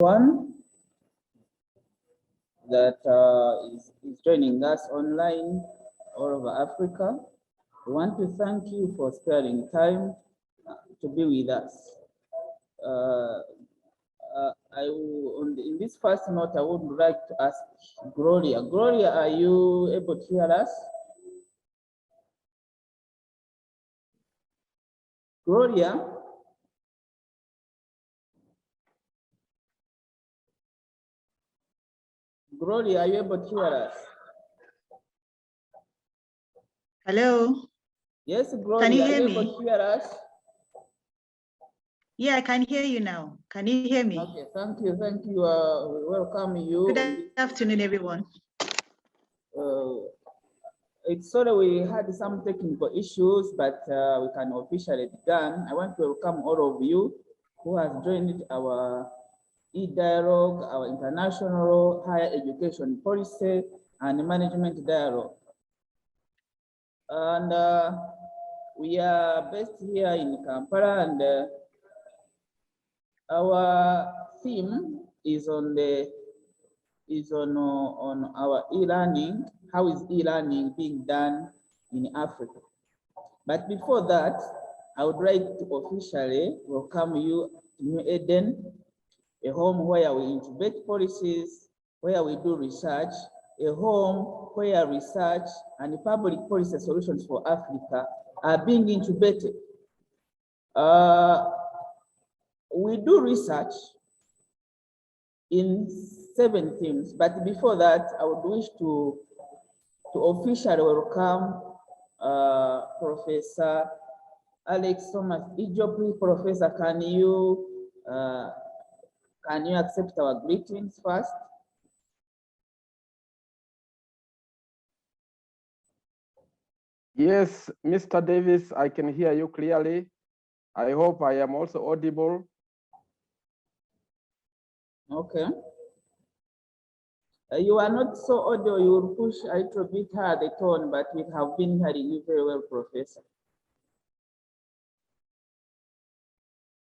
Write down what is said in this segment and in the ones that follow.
One that is joining us online all over Africa. We want to thank you for sparing time to be with us. In this first note, I would like to ask Gloria. Gloria, are you able to hear us? Gloria? Gloria, are you able to hear us? Hello? Yes, Gloria, can you are hear you me? able to hear us? Yeah, I can hear you now. Can you hear me? Okay, thank you. We welcome you. Good afternoon, everyone. It's sorry we had some technical issues, but we can officially begin. I want to welcome all of you who have joined our e-dialogue, our international higher education policy and management dialogue. And we are based here in Kampala, and our theme is on our e-learning. How is e-learning being done in Africa? But before that, I would like to officially welcome you to New Eden, a home where we incubate policies, where we do research, a home where research and public policy solutions for Africa are being incubated. We do research in 7 themes, but before that, I would wish to officially welcome Professor Alex Thomas Ijopi. Professor, can you accept our greetings first? Yes, Mr. Davis, I can hear you clearly. I hope I am also audible. Okay. You are not so audible. You will push a little bit higher the tone, but we have been hearing you very well, Professor.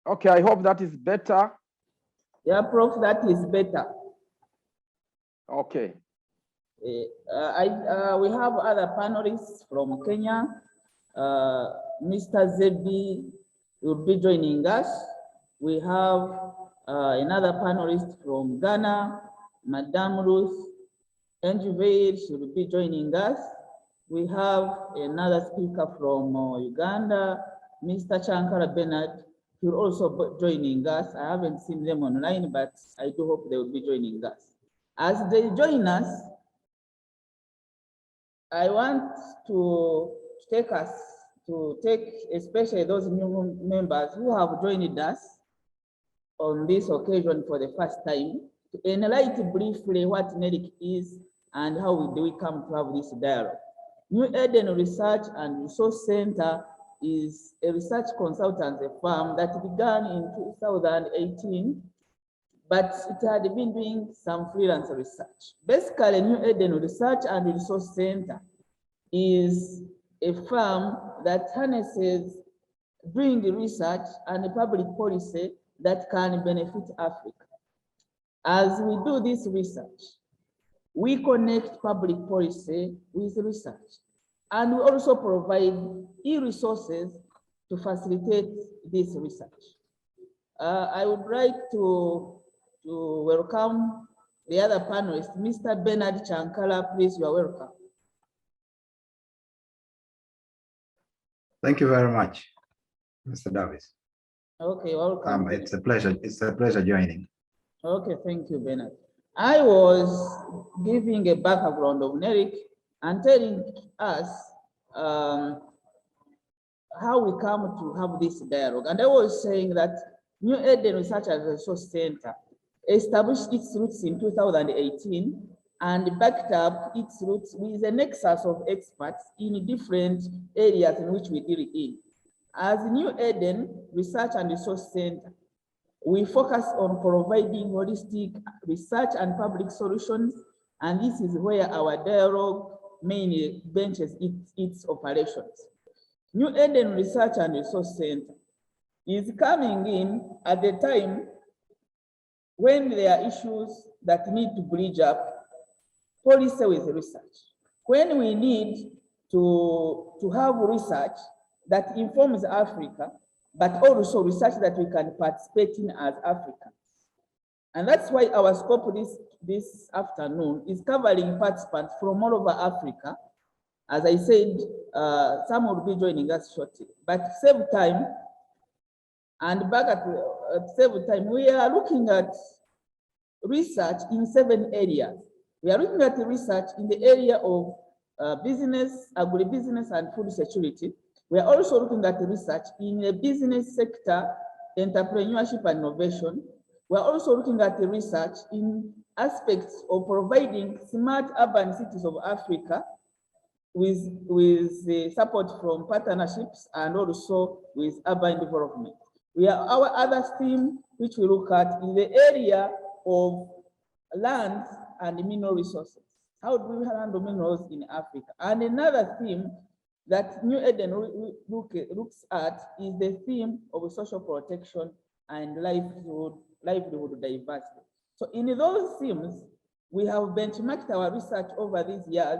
Okay, I hope that is better. Yeah, Prof, that is better. Okay. We have other panelists from Kenya. Mr. Zebi will be joining us. We have another panelist from Ghana, Madame Ruth Enjuvale, she will be joining us. We have another speaker from Uganda, Mr. Chankara Bernard, he will also be joining us. I haven't seen them online, but I do hope they will be joining us. As they join us, I want to take especially those new members who have joined us on this occasion for the first time, to enlighten briefly what NERIC is and how do we come to have this dialogue. New Eden Research and Resource Center is a research consultancy firm that began in 2018, but it had been doing some freelance research. Basically, New Eden Research and Resource Center is a firm that harnesses doing the research and the public policy that can benefit Africa. As we do this research, we connect public policy with research, and we also provide e-resources to facilitate this research. I would like to welcome the other panelists. Mr. Bernard Chankala, please, you are welcome. Thank you very much, Mr. Davis. Okay, welcome. It's a pleasure joining. Okay, thank you, Bernard. I was giving a background of NERIC and telling us how we come to have this dialogue. And I was saying that New Eden Research and Resource Center established its roots in 2018 and backed up its roots with a nexus of experts in different areas in which we deal in. As New Eden Research and Resource Center, we focus on providing holistic research and public solutions, and this is where our dialogue mainly benches its operations. New Eden Research and Resource Center is coming in at the time when there are issues that need to bridge up, policy with research. When we need to have research that informs Africa, but also research that we can participate in as Africans. And that's why our scope this afternoon is covering participants from all over Africa. As I said, some will be joining us shortly, but save time and back at save time, we are looking at research in 7 areas. We are looking at research in the area of business, agribusiness, and food security. We are also looking at research in the business sector, entrepreneurship and innovation. We are also looking at the research in aspects of providing smart urban cities of Africa with the support from partnerships and also with urban development. Our other theme, which we look at, in the area of land and mineral resources. How do we handle minerals in Africa? And another theme that New Eden looks at is the theme of social protection and livelihood diversity. So in those themes, we have benchmarked our research over these years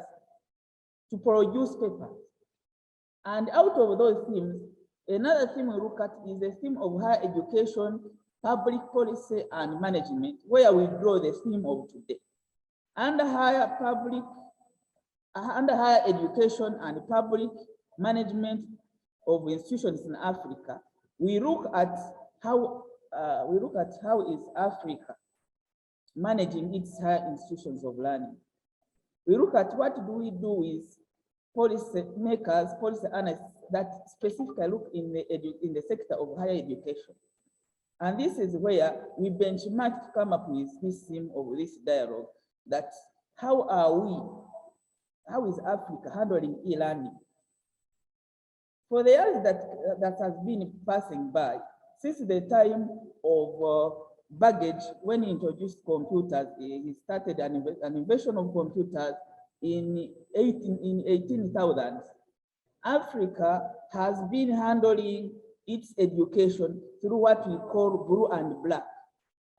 to produce papers. And out of those themes, another theme we look at is the theme of higher education, public policy, and management, where we draw the theme of today. Under higher education and public management of institutions in Africa, we look at how is Africa managing its higher institutions of learning. We look at what do we do with policy makers, policy analysts that specifically look in the sector of higher education. And this is where we benchmark to come up with this theme of this dialogue, that how is Africa handling e-learning? For the years that has been passing by, since the time of Baggage, when he introduced computers, he started an invention of computers in 18,000s. Africa has been handling its education through what we call blue and black.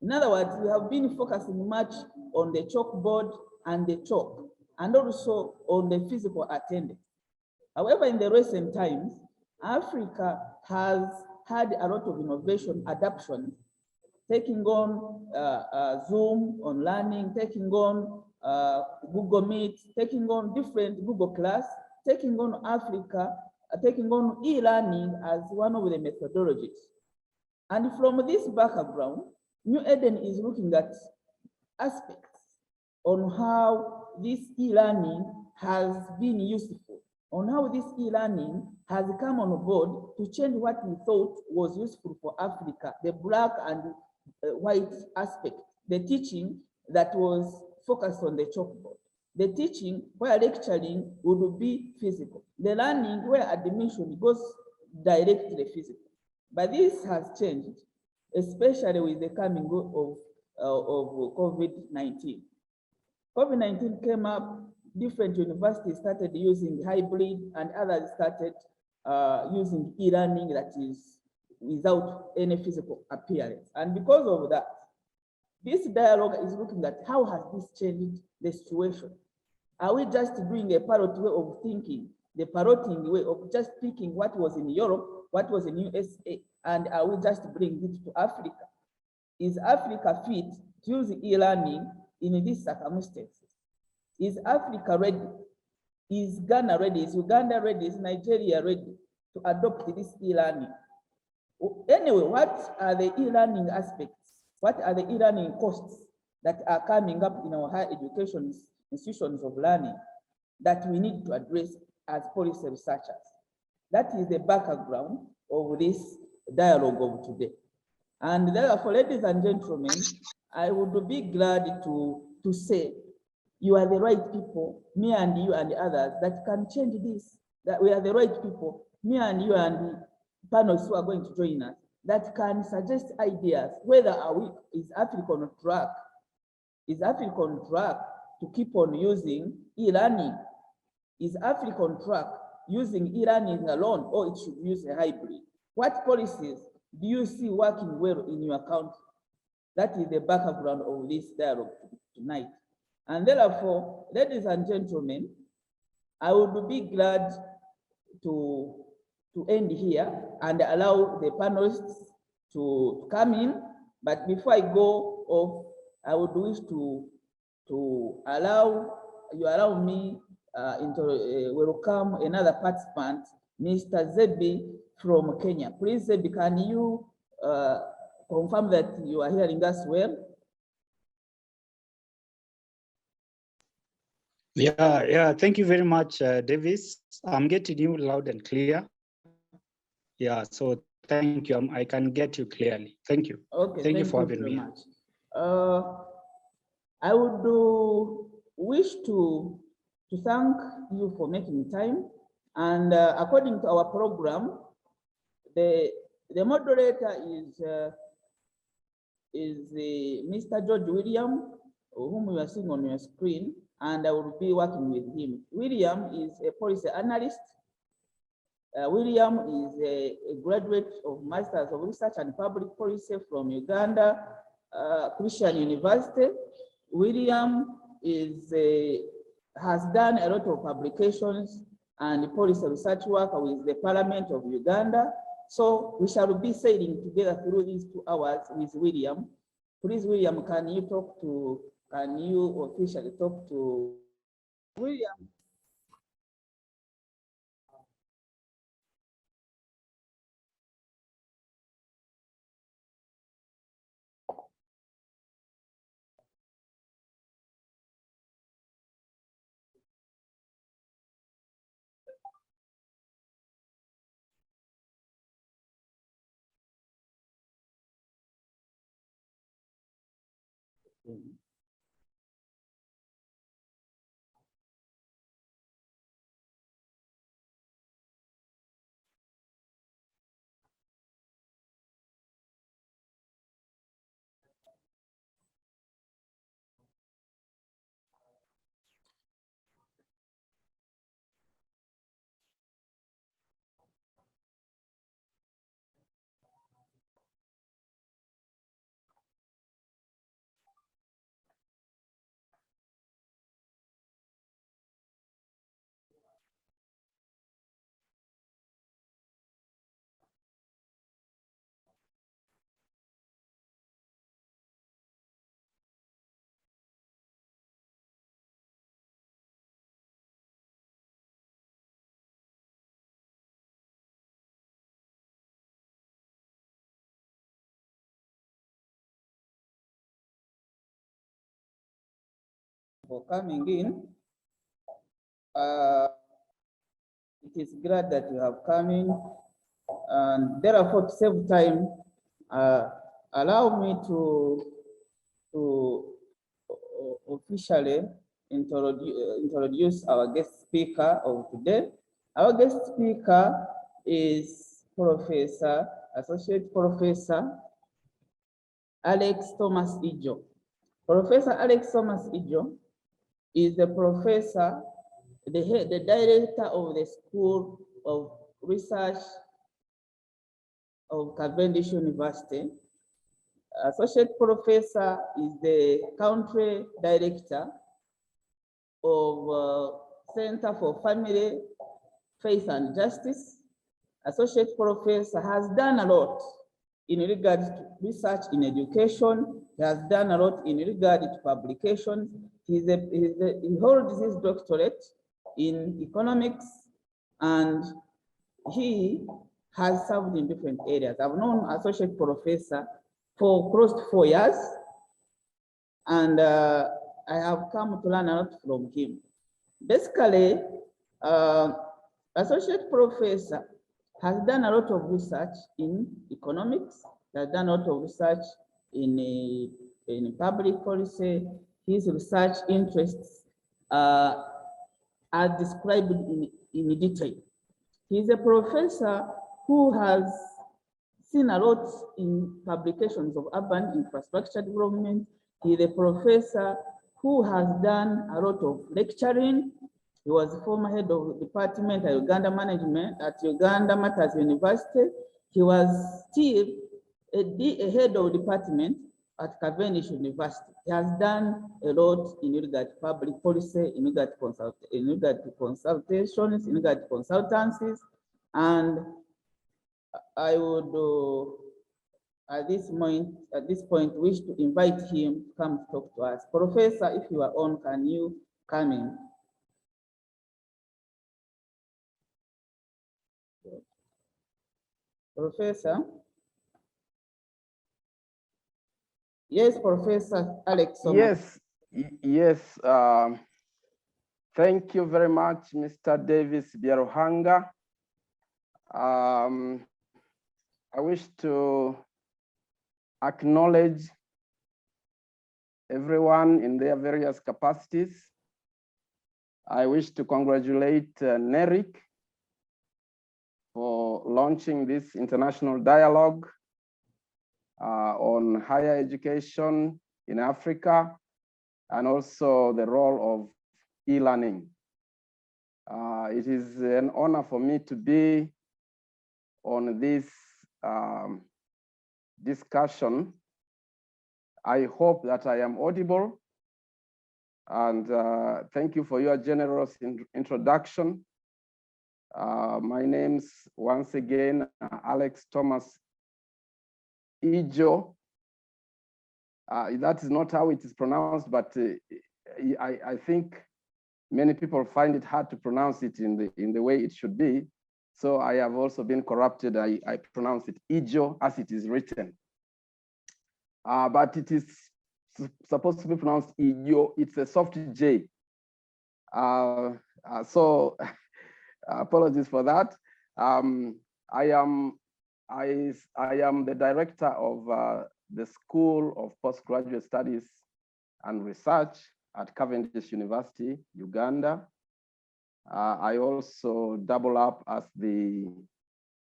In other words, we have been focusing much on the chalkboard and the chalk, and also on the physical attendance. However, in the recent times, Africa has had a lot of innovation adoption, taking on Zoom on learning, taking on Google Meet, taking on different Google Class, taking on Africa, taking on e-learning as one of the methodologies. And from this background, New Eden is looking at aspects on how this e-learning has been useful, on how this e-learning has come on board to change what we thought was useful for Africa, the black and white aspect, the teaching that was focused on the chalkboard, the teaching where lecturing would be physical, the learning where admission goes directly physical. But this has changed, especially with the coming of COVID-19. COVID-19 came up, different universities started using hybrid, and others started using e-learning that is without any physical appearance. And because of that, this dialogue is looking at how has this changed the situation. Are we just doing a parrot way of thinking, the parroting way of just picking what was in Europe, what was in USA, and are we just bringing it to Africa? Is Africa fit to use e-learning in these circumstances? Is Africa ready? Is Ghana ready? Is Uganda ready? Is Nigeria ready to adopt this e-learning? Anyway, what are the e-learning aspects? What are the e-learning costs that are coming up in our higher education institutions of learning that we need to address as policy researchers? That is the background of this dialogue of today. And therefore, ladies and gentlemen, I would be glad to say you are the right people, me and you and others, that can change this, that we are the right people, me and you and the panelists who are going to join us, that can suggest ideas, whether is Africa on track? Is Africa on track to keep on using e-learning? Is Africa on track using e-learning alone, or it should use a hybrid? What policies do you see working well in your country? That is the background of this dialogue tonight. And therefore, ladies and gentlemen, I would be glad to end here and allow the panelists to come in. But before I go off, I would wish to allow me welcome another participant, Mr. Zebi from Kenya. Please, Zebi, can you confirm that you are hearing us well? Yeah, thank you very much, Davis. I'm getting you loud and clear. Yeah, so thank you. I can get you clearly. Thank you. Okay, thank you for having very me. Much. I would wish to thank you for making time. And according to our program, the moderator is Mr. George William, whom you are seeing on your screen, and I will be working with him. William is a policy analyst. William is a graduate of Masters of Research and Public Policy from Uganda Christian University. William has done a lot of publications and policy research work with the Parliament of Uganda. So we shall be sailing together through these 2 hours with William. Please, William, can you officially talk to William? For coming in. It is glad that you have come in, and therefore to save time, allow me to officially introduce our guest speaker of today. Our guest speaker is Associate Professor Alex Thomas Ijo. Professor Alex Thomas Ijo is the professor, the director of the School of Research of Cavendish University. Associate Professor is the country director of Center for Family, Faith and Justice. Associate Professor has done a lot in regard to research in education. He has done a lot in regard to publications. He holds his doctorate in economics, and he has served in different areas. I've known Associate Professor for close to 4 years, and I have come to learn a lot from him. Basically, Associate Professor has done a lot of research in economics, has done a lot of research in public policy. His research interests are described in detail. He's a professor who has seen a lot in publications of urban infrastructure development. He's a professor who has done a lot of lecturing. He was former head of department at Uganda Management at Uganda Matters University. He was still a head of department at Cavendish University. He has done a lot in regard to public policy, in regard to consultations, in regard to consultancies, and I would at this point wish to invite him to come to talk to us. Professor, if you are on, can you come in? Professor? Yes, Professor Alex. Yes, yes. Thank you very much, Mr. Davis Biaruhanga. I wish to acknowledge everyone in their various capacities. I wish to congratulate NERIC for launching this international dialogue on higher education in Africa, and also the role of e-learning. It is an honor for me to be on this discussion. I hope that I am audible, and thank you for your generous introduction. My name's once again Alex Thomas Ijo. That is not how it is pronounced, but I think many people find it hard to pronounce it in the way it should be. So I have also been corrupted. I pronounce it Ijo as it is written. But it is supposed to be pronounced Ijo. It's a soft J. So apologies for that. I am the director of the School of Postgraduate Studies and Research at Cavendish University, Uganda. I also double up as the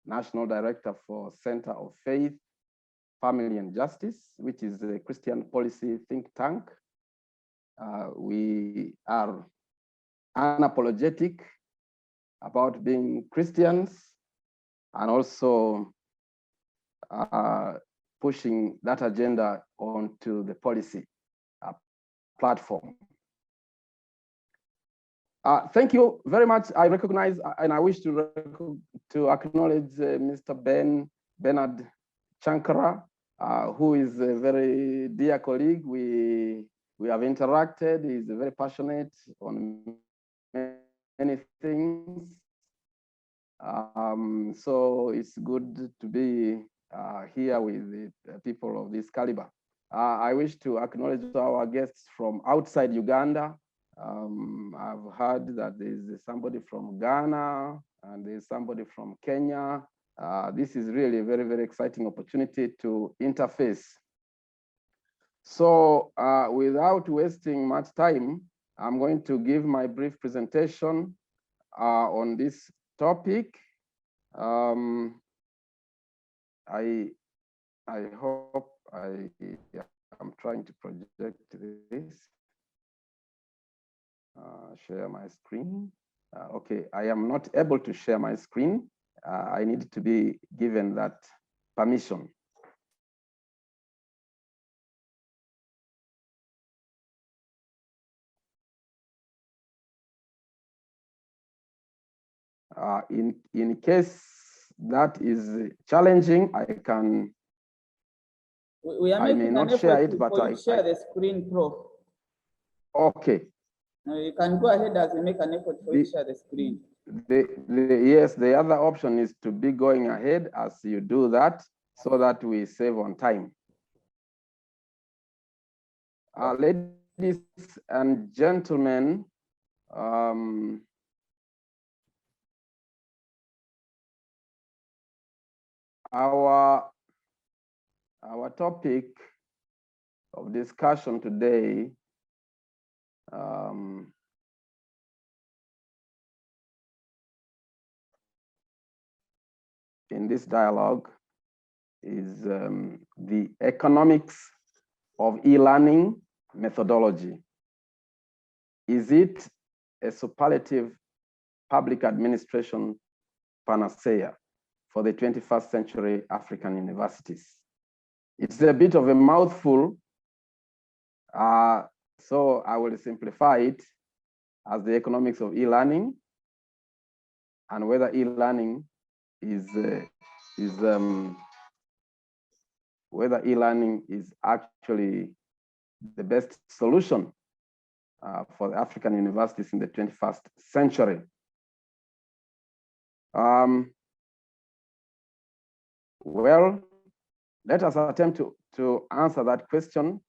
National Director for Center of Faith, Family and Justice, which is a Christian policy think tank. We are unapologetic about being Christians, and also pushing that agenda onto the policy platform. Thank you very much. I recognize and I wish to acknowledge Mr. Bernard Chankara, who is a very dear colleague. We have interacted. He's very passionate on many things. So it's good to be here with the people of this caliber. I wish to acknowledge our guests from outside Uganda. I've heard that there's somebody from Ghana and there's somebody from Kenya. This is really a very, very exciting opportunity to interface. So without wasting much time, I'm going to give my brief presentation on this topic. I hope I'm trying to project this. Share my screen. Okay, I am not able to share my screen. I need to be given that permission. In case that is challenging, I can. I may not share it, but I share the screen, Prof. Okay. Now you can go ahead as you make an effort for you to share the screen. Yes, the other option is to be going ahead as you do that, so that we save on time. Ladies and gentlemen, our topic of discussion today in this dialogue is the economics of e-learning methodology. Is it a superlative public administration panacea for the 21st century African universities? It's a bit of a mouthful, so I will simplify it as the economics of e-learning and whether e-learning is whether e-learning is actually the best solution for the African universities in the 21st century. Well, let us attempt to answer that question.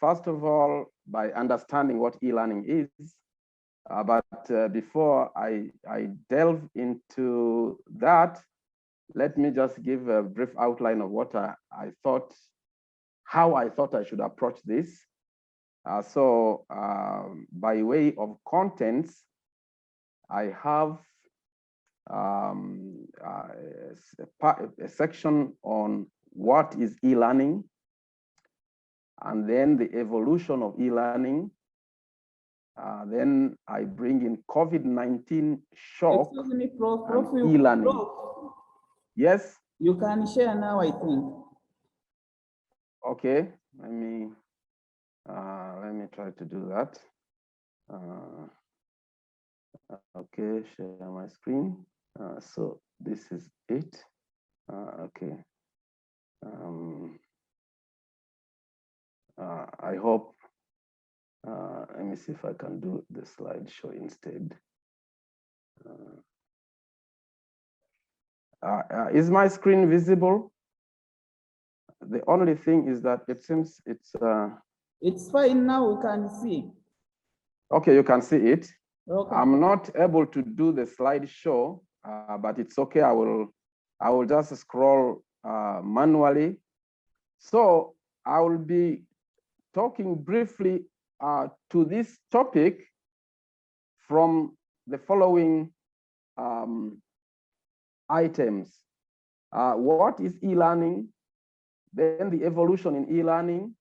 First of all, by understanding what e-learning is. But before I delve into that, let me just give a brief outline of what how I thought I should approach this. By way of contents, I have a section on what is e-learning, and then the evolution of e-learning. Then I bring in COVID-19 shock. Excuse me, Prof. E-learning. Yes? You can share now, I think. Okay, let me try to do that. Okay, share my screen. So this is it. Okay. I hope, let me see if I can do the slideshow instead. Is my screen visible? The only thing is that it seems it's... It's fine now, we can see. Okay, you can see it. Okay. I'm not able to do the slideshow, but it's okay. I will just scroll manually. So I will be talking briefly to this topic from the following items. What is e-learning? Then the evolution in e-learning,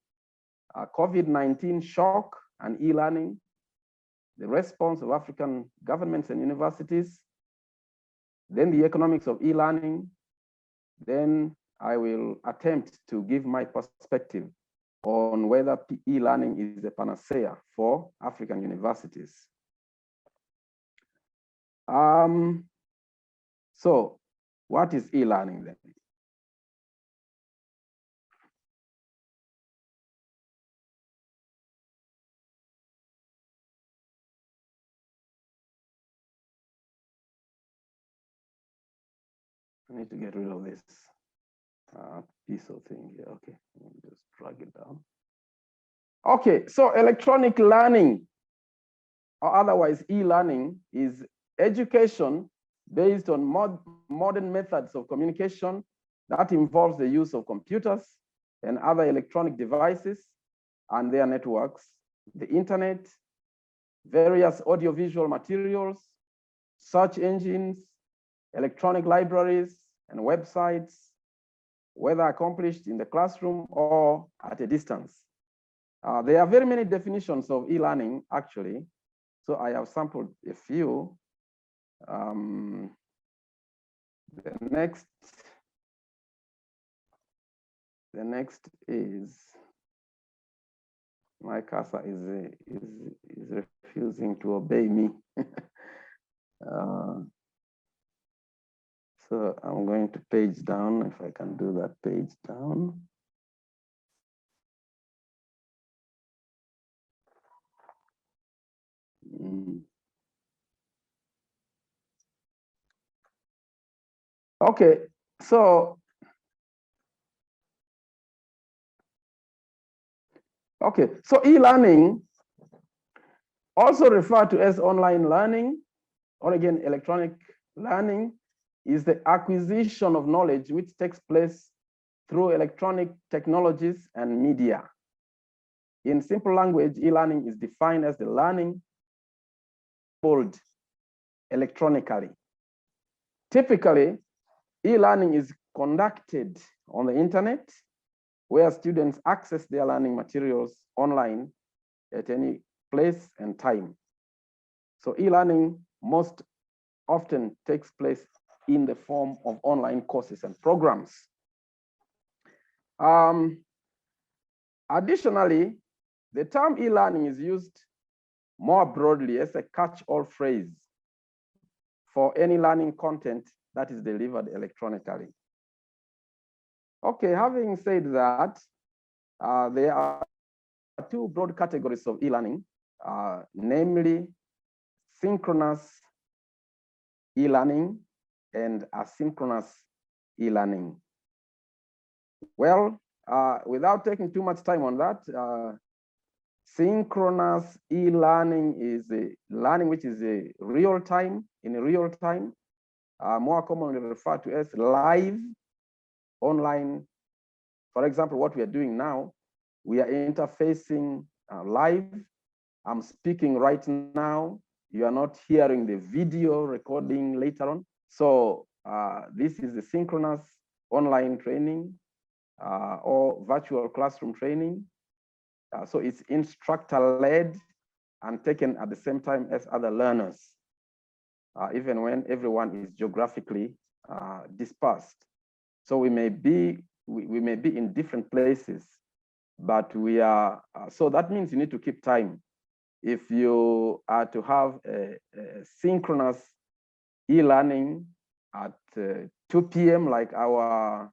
COVID-19 shock and e-learning, the response of African governments and universities, then the economics of e-learning. Then I will attempt to give my perspective on whether e-learning is a panacea for African universities. So what is e-learning then? I need to get rid of this piece of thing here. Okay, let me just drag it down. Okay, so electronic learning, or otherwise e-learning, is education based on modern methods of communication that involves the use of computers and other electronic devices and their networks, the internet, various audiovisual materials, search engines, electronic libraries, and websites, whether accomplished in the classroom or at a distance. There are very many definitions of e-learning, actually. So I have sampled a few. The next is, my cursor is refusing to obey me. So I'm going to page down, if I can do that, page down. Okay, so e-learning, also referred to as online learning, or again, electronic learning, is the acquisition of knowledge which takes place through electronic technologies and media. In simple language, e-learning is defined as the learning electronically. Typically, e-learning is conducted on the internet, where students access their learning materials online at any place and time. So e-learning most often takes place in the form of online courses and programs. Additionally, the term e-learning is used more broadly as a catch-all phrase for any learning content that is delivered electronically. Okay, having said that, there are two broad categories of e-learning, namely synchronous e-learning and asynchronous e-learning. Well, without taking too much time on that, synchronous e-learning is a learning which is in real time, more commonly referred to as live online. For example, what we are doing now, we are interfacing live. I'm speaking right now. You are not hearing the video recording later on. So this is the synchronous online training or virtual classroom training. So it's instructor-led and taken at the same time as other learners, even when everyone is geographically dispersed. So we may be in different places, but we are, so that means you need to keep time. If you are to have a synchronous e-learning at 2 p.m. like our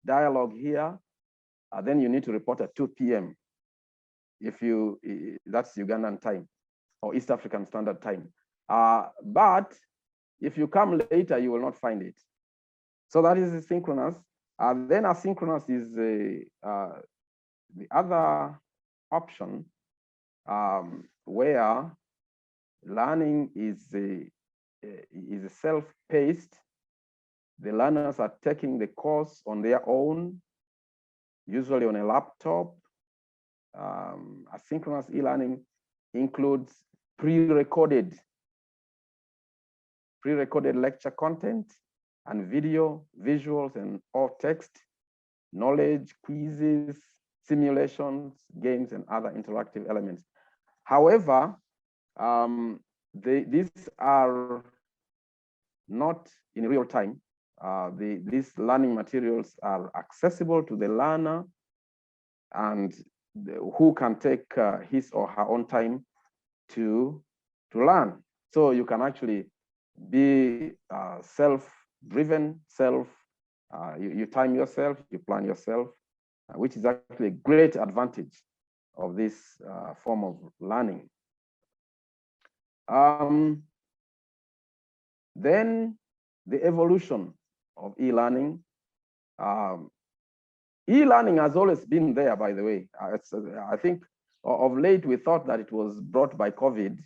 dialogue here, then you need to report at 2 p.m. if that's Ugandan time or East African Standard Time. But if you come later, you will not find it. So that is synchronous. Then asynchronous is the other option where learning is self-paced. The learners are taking the course on their own, usually on a laptop. Asynchronous e-learning includes pre-recorded lecture content and video, visuals, and all text, knowledge, quizzes, simulations, games, and other interactive elements. However, these are not in real time. These learning materials are accessible to the learner and who can take his or her own time to learn. So you can actually be self-driven, you time yourself, you plan yourself, which is actually a great advantage of this form of learning. Then the evolution of e-learning. E-learning has always been there, by the way. I think of late we thought that it was brought by COVID.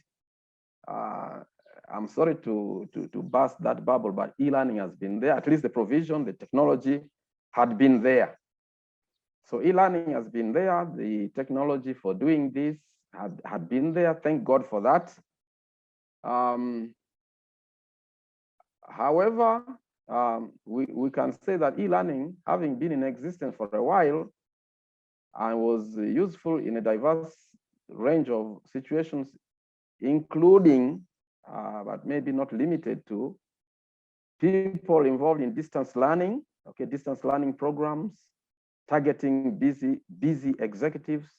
I'm sorry to burst that bubble, but e-learning has been there. At least the provision, the technology had been there. So e-learning has been there. The technology for doing this had been there. Thank God for that. However, we can say that e-learning, having been in existence for a while, and was useful in a diverse range of situations, including, but maybe not limited to, people involved in distance learning, distance learning programs, targeting busy executives,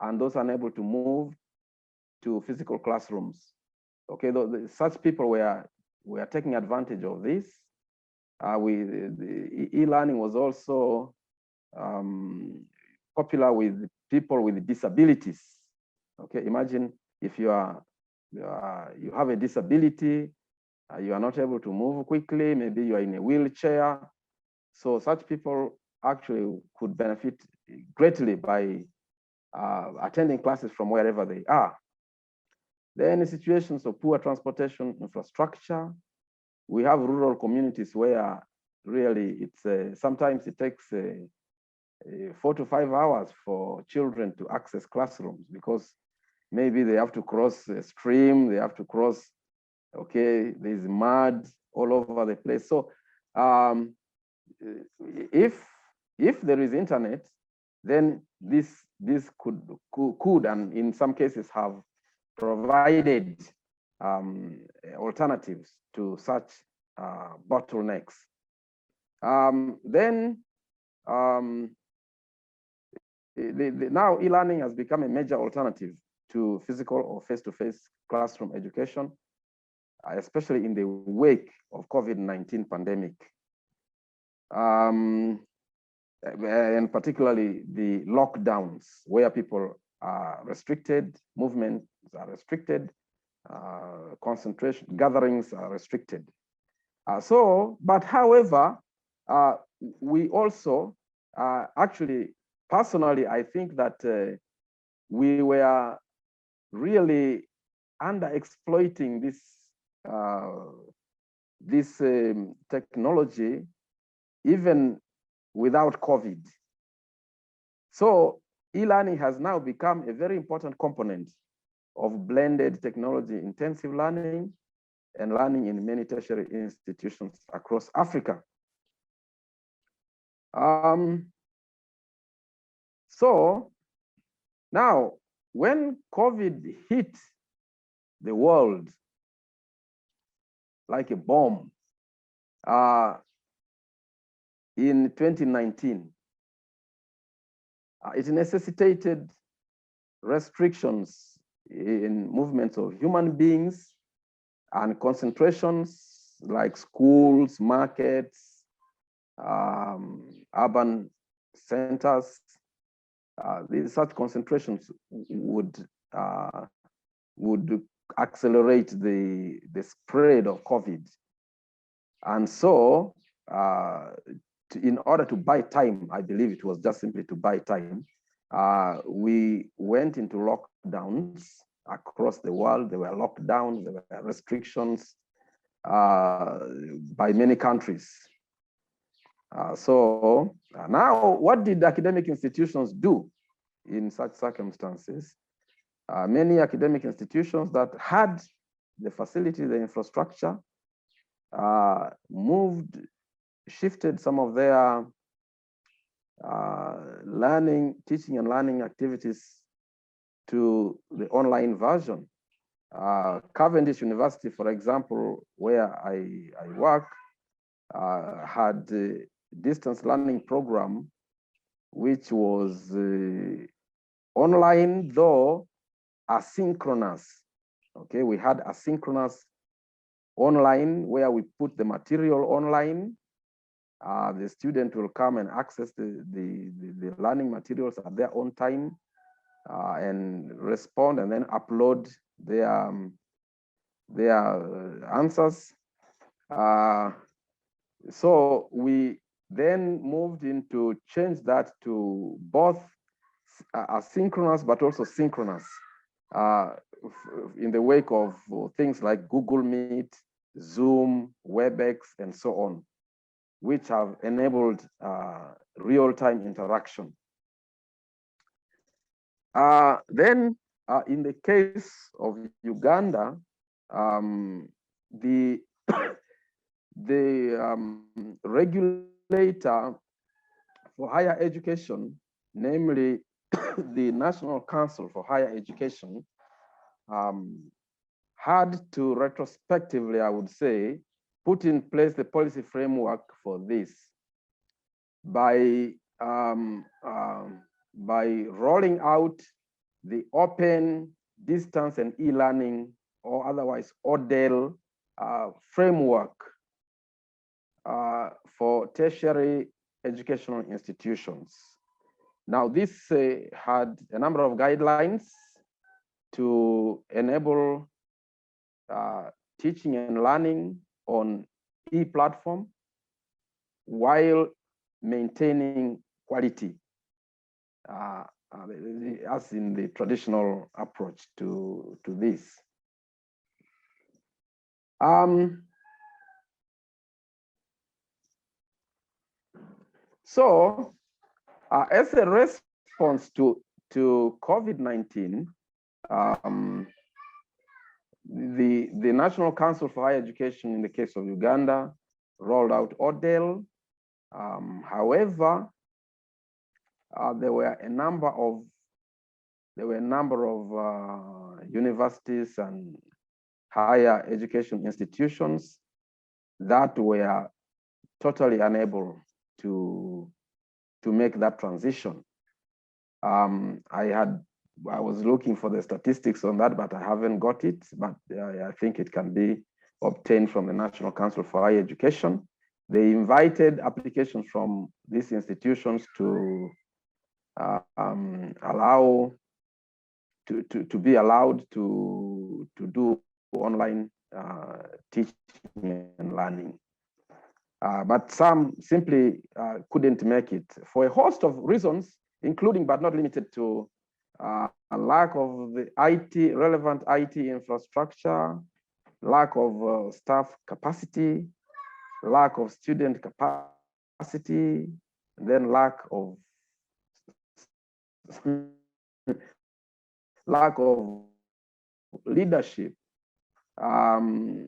and those unable to move to physical classrooms. Such people were taking advantage of this. E-learning was also popular with people with disabilities. Imagine if you have a disability, you are not able to move quickly, maybe you are in a wheelchair. So such people actually could benefit greatly by attending classes from wherever they are. Then in situations of poor transportation infrastructure, we have rural communities where really it's sometimes it takes 4 to 5 hours for children to access classrooms because maybe they have to cross a stream, they have to cross, there's mud all over the place. So if there is internet, then this could and in some cases have provided alternatives to such bottlenecks. Then now e-learning has become a major alternative to physical or face-to-face classroom education, especially in the wake of COVID-19 pandemic. And particularly the lockdowns, where people are restricted, movements are restricted, concentration, gatherings are restricted. But however, we also actually, personally, I think that we were really under-exploiting this technology, even without COVID. So e-learning has now become a very important component of blended technology intensive learning and learning in many tertiary institutions across Africa. So now, when COVID hit the world like a bomb in 2019, it necessitated restrictions in movements of human beings and concentrations like schools, markets, urban centers. Such concentrations would accelerate the spread of COVID. And so, in order to buy time, I believe it was just simply to buy time, we went into lockdowns across the world. There were lockdowns, there were restrictions by many countries. So now, what did academic institutions do in such circumstances? Many academic institutions that had the facility, the infrastructure, shifted some of their teaching and learning activities to the online version. Cavendish University, for example, where I work, had a distance learning program, which was online, though asynchronous. Okay, we had asynchronous online where we put the material online. The student will come and access the learning materials at their own time and respond and then upload their answers. So we then moved into change that to both asynchronous but also synchronous in the wake of things like Google Meet, Zoom, WebEx, and so on, which have enabled real-time interaction. Then, in the case of Uganda, the regulator for higher education, namely the National Council for Higher Education, had to retrospectively, I would say, put in place the policy framework for this by rolling out the open distance and e-learning, or otherwise ODEL framework for tertiary educational institutions. Now, this had a number of guidelines to enable teaching and learning on e-platform while maintaining quality, as in the traditional approach to this. So, as a response to COVID-19, the National Council for Higher Education, in the case of Uganda, rolled out ODEL. However, there were a number of universities and higher education institutions that were totally unable to make that transition. I was looking for the statistics on that, but I haven't got it. But I think it can be obtained from the National Council for Higher Education. They invited applications from these institutions to be allowed to do online teaching and learning. But some simply couldn't make it for a host of reasons, including but not limited to a lack of the relevant IT infrastructure, lack of staff capacity, lack of student capacity, and then lack of leadership. I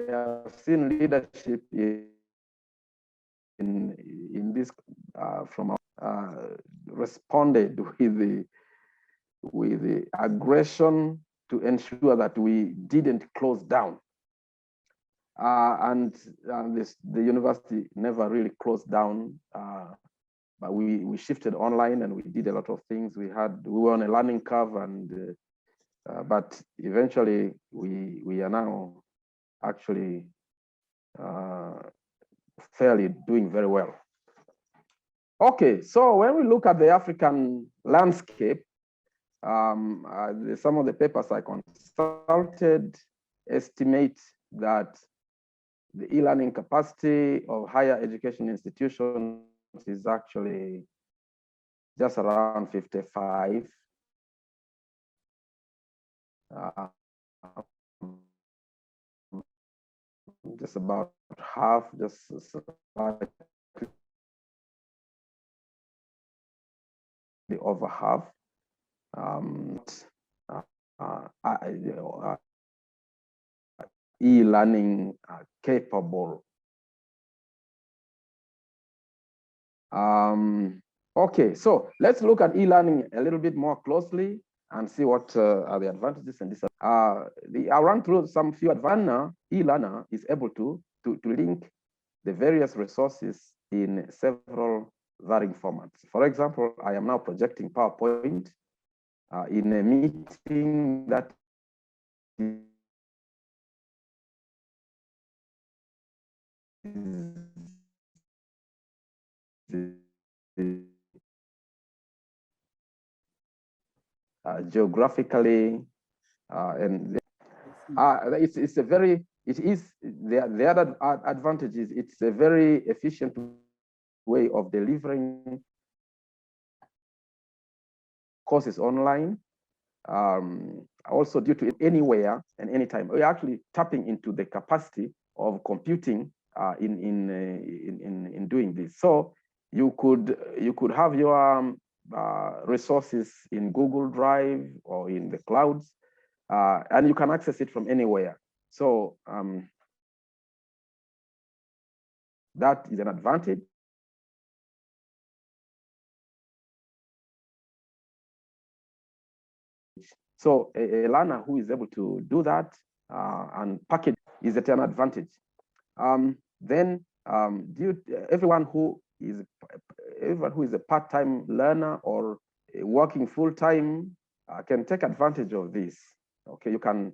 have seen leadership in this from responded with the aggression to ensure that we didn't close down. The university never really closed down, but we shifted online and we did a lot of things. We were on a learning curve, and but eventually we are now actually fairly doing very well. Okay, so when we look at the African landscape, some of the papers I consulted estimate that the e-learning capacity of higher education institutions is actually just around 55. Just about half, just slightly over half. E-learning capable. Okay, so let's look at e-learning a little bit more closely and see what are the advantages and disadvantages. I'll run through some few advantages. E-learner is able to link the various resources in several varying formats. For example, I am now projecting PowerPoint in a meeting that geographically and it's a very, it is the other advantage is it's a very efficient way of delivering courses online. Also due to anywhere and anytime, we're actually tapping into the capacity of computing in doing this. So you could have your resources in Google Drive or in the clouds, and you can access it from anywhere. So that is an advantage. So a learner who is able to do that and package is at an advantage. Everyone who is a part-time learner or working full-time can take advantage of this. Okay, you can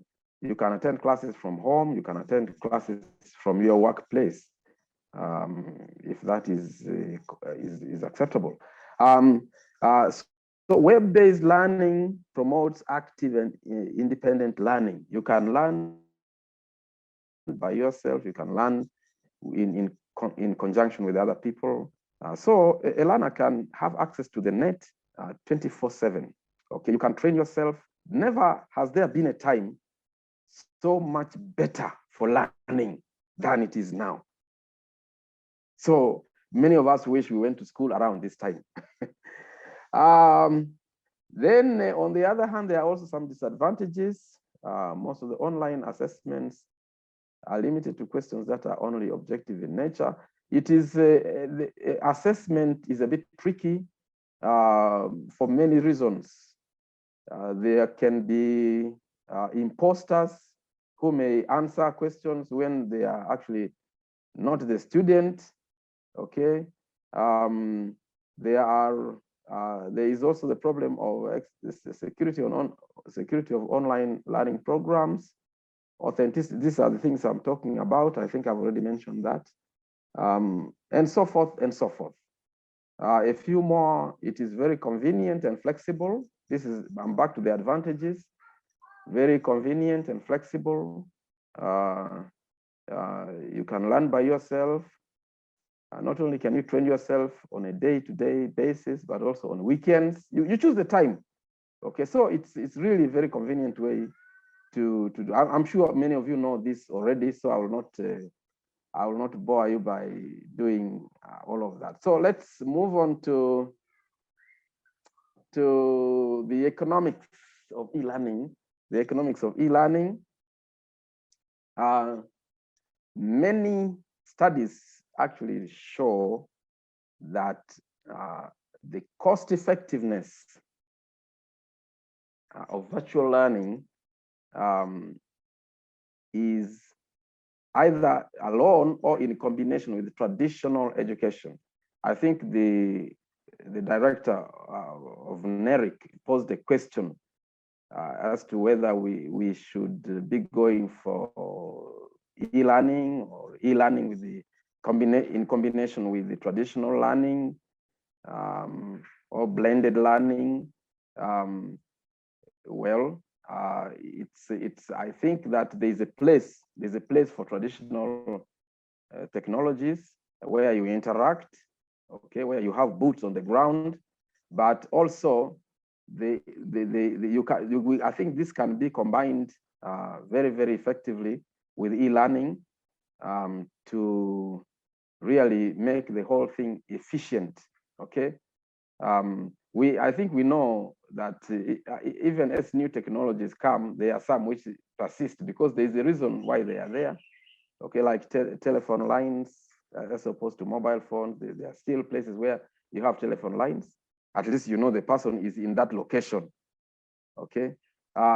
attend classes from home, you can attend classes from your workplace, if that is acceptable. So web-based learning promotes active and independent learning. You can learn by yourself, you can learn in conjunction with other people. So a learner can have access to the net 24/7. Okay, you can train yourself. Never has there been a time so much better for learning than it is now. So many of us wish we went to school around this time. Then on the other hand, there are also some disadvantages. Most of the online assessments are limited to questions that are only objective in nature. It is the assessment is a bit tricky for many reasons. There can be imposters who may answer questions when they are actually not the student. Okay, there are there is also the problem of the security of online learning programs, authenticity. These are the things I'm talking about. I think I've already mentioned that, and so forth and so forth. A few more. It is very convenient and flexible. I'm back to the advantages. Very convenient and flexible. You can learn by yourself. Not only can you train yourself on a day-to-day basis, but also on weekends. You choose the time. Okay, so it's really a very convenient way to do. I'm sure many of you know this already, so I will not bore you by doing all of that. So let's move on to the economics of e-learning. The economics of e-learning. Many studies actually show that the cost effectiveness of virtual learning is either alone or in combination with traditional education. I think the director of NERIC posed a question as to whether we should be going for e-learning or e-learning with the in combination with the traditional learning, or blended learning. Well, I think that there's a place for traditional technologies where you interact, okay, where you have boots on the ground, but also I think this can be combined very, very effectively with e-learning to really make the whole thing efficient. Okay, I think we know that even as new technologies come, there are some which persist because there is a reason why they are there. Okay, like telephone lines, as opposed to mobile phones, there are still places where you have telephone lines. At least you know the person is in that location. Okay,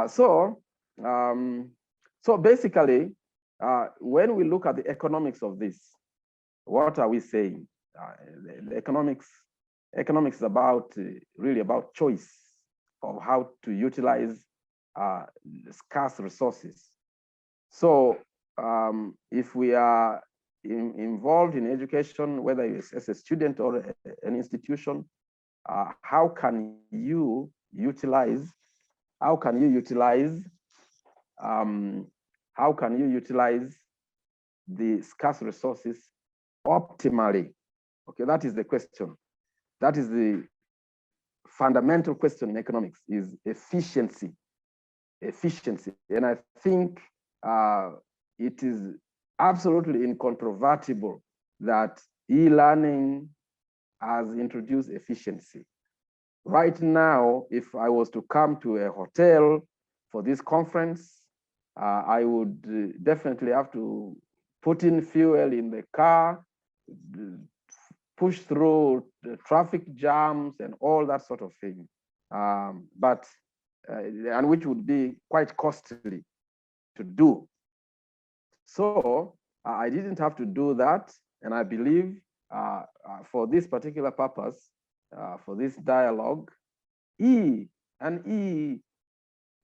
so basically, when we look at the economics of this, what are we saying? The economics is about really about choice of how to utilize scarce resources. So if we are involved in education, whether it's as a student or an institution, how can you utilize the scarce resources optimally? Okay, that is the question. That is the fundamental question in economics, is efficiency. And I think it is absolutely incontrovertible that e-learning has introduced efficiency. Right now, if I was to come to a hotel for this conference, I would definitely have to put in fuel in the car, push through the traffic jams and all that sort of thing, and which would be quite costly to do. So I didn't have to do that, and I believe for this particular purpose, for this dialogue,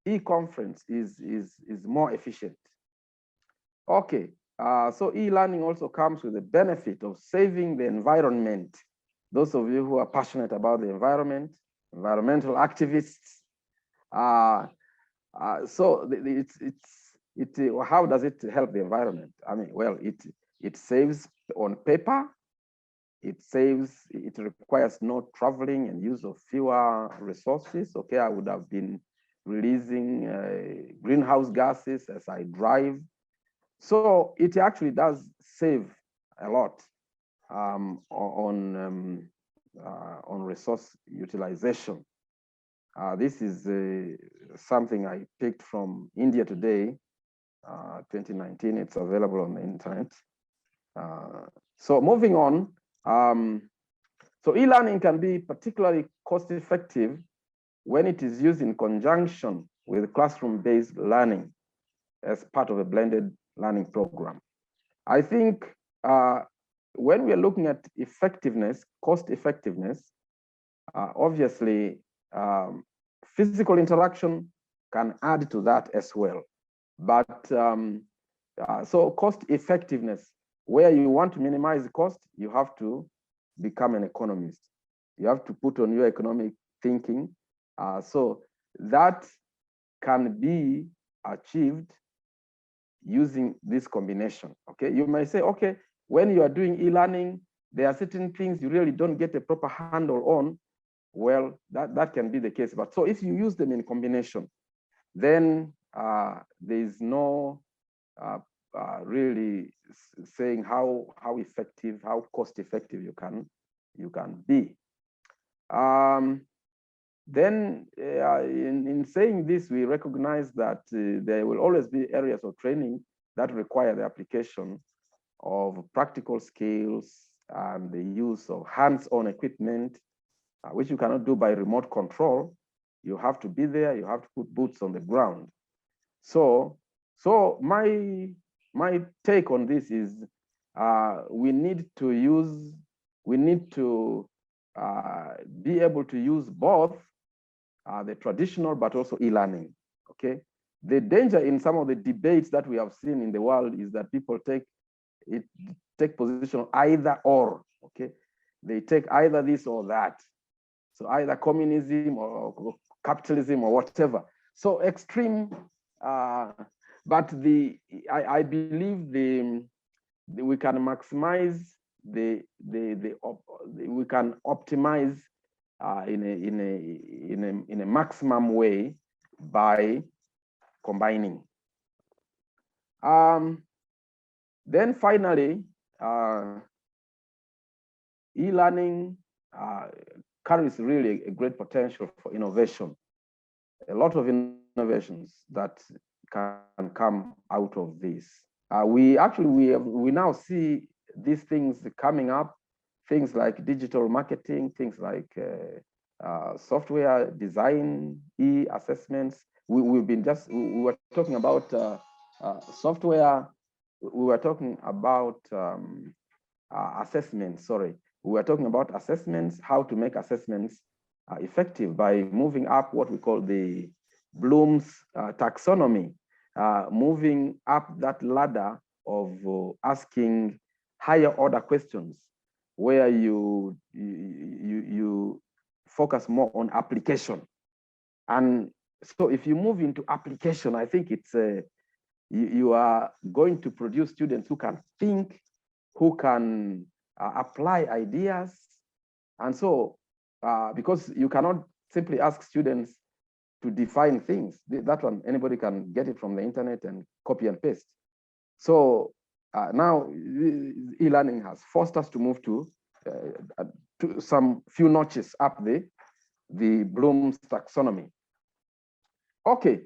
e-conference is more efficient. Okay, so e-learning also comes with the benefit of saving the environment. Those of you who are passionate about the environment, environmental activists, so how does it help the environment? I mean, well, it saves on paper. It requires no traveling and use of fewer resources. Okay, I would have been releasing greenhouse gases as I drive. So it actually does save a lot on resource utilization. This is something I picked from India Today, 2019. It's available on the internet. So moving on, so e-learning can be particularly cost-effective when it is used in conjunction with classroom-based learning as part of a blended learning program. I think when we are looking at effectiveness, cost effectiveness, Obviously, physical interaction can add to that as well. But so cost effectiveness, where you want to minimize the cost, you have to become an economist. You have to put on your economic thinking. So that can be achieved using this combination. Okay, you may say, okay, when you are doing e-learning, there are certain things you really don't get a proper handle on. Well, that can be the case. But so if you use them in combination, then there is no really saying how effective, how cost effective you can be. Then in saying this, we recognize that there will always be areas of training that require the application of practical skills and the use of hands-on equipment, which you cannot do by remote control. You have to be there, you have to put boots on the ground. So my take on this is we need to be able to use both the traditional but also e-learning. Okay, the danger in some of the debates that we have seen in the world is that people take position either or. Okay, they take either this or that. So either communism or capitalism or whatever. So extreme, but I believe we can maximize we can optimize in a maximum way by combining. Then finally, e-learning carries really a great potential for innovation. A lot of innovations that can come out of this. We now see these things coming up, things like digital marketing, things like software design, e-assessments. We were talking about software. We were talking about assessments. Sorry, we were talking about assessments, how to make assessments effective by moving up what we call the Bloom's taxonomy, moving up that ladder of asking higher order questions, where you focus more on application. And so if you move into application, I think it's you are going to produce students who can think, who can apply ideas. And so because you cannot simply ask students to define things, that one anybody can get it from the internet and copy and paste. So now e-learning has forced us to move to some few notches up the Bloom's taxonomy. Okay,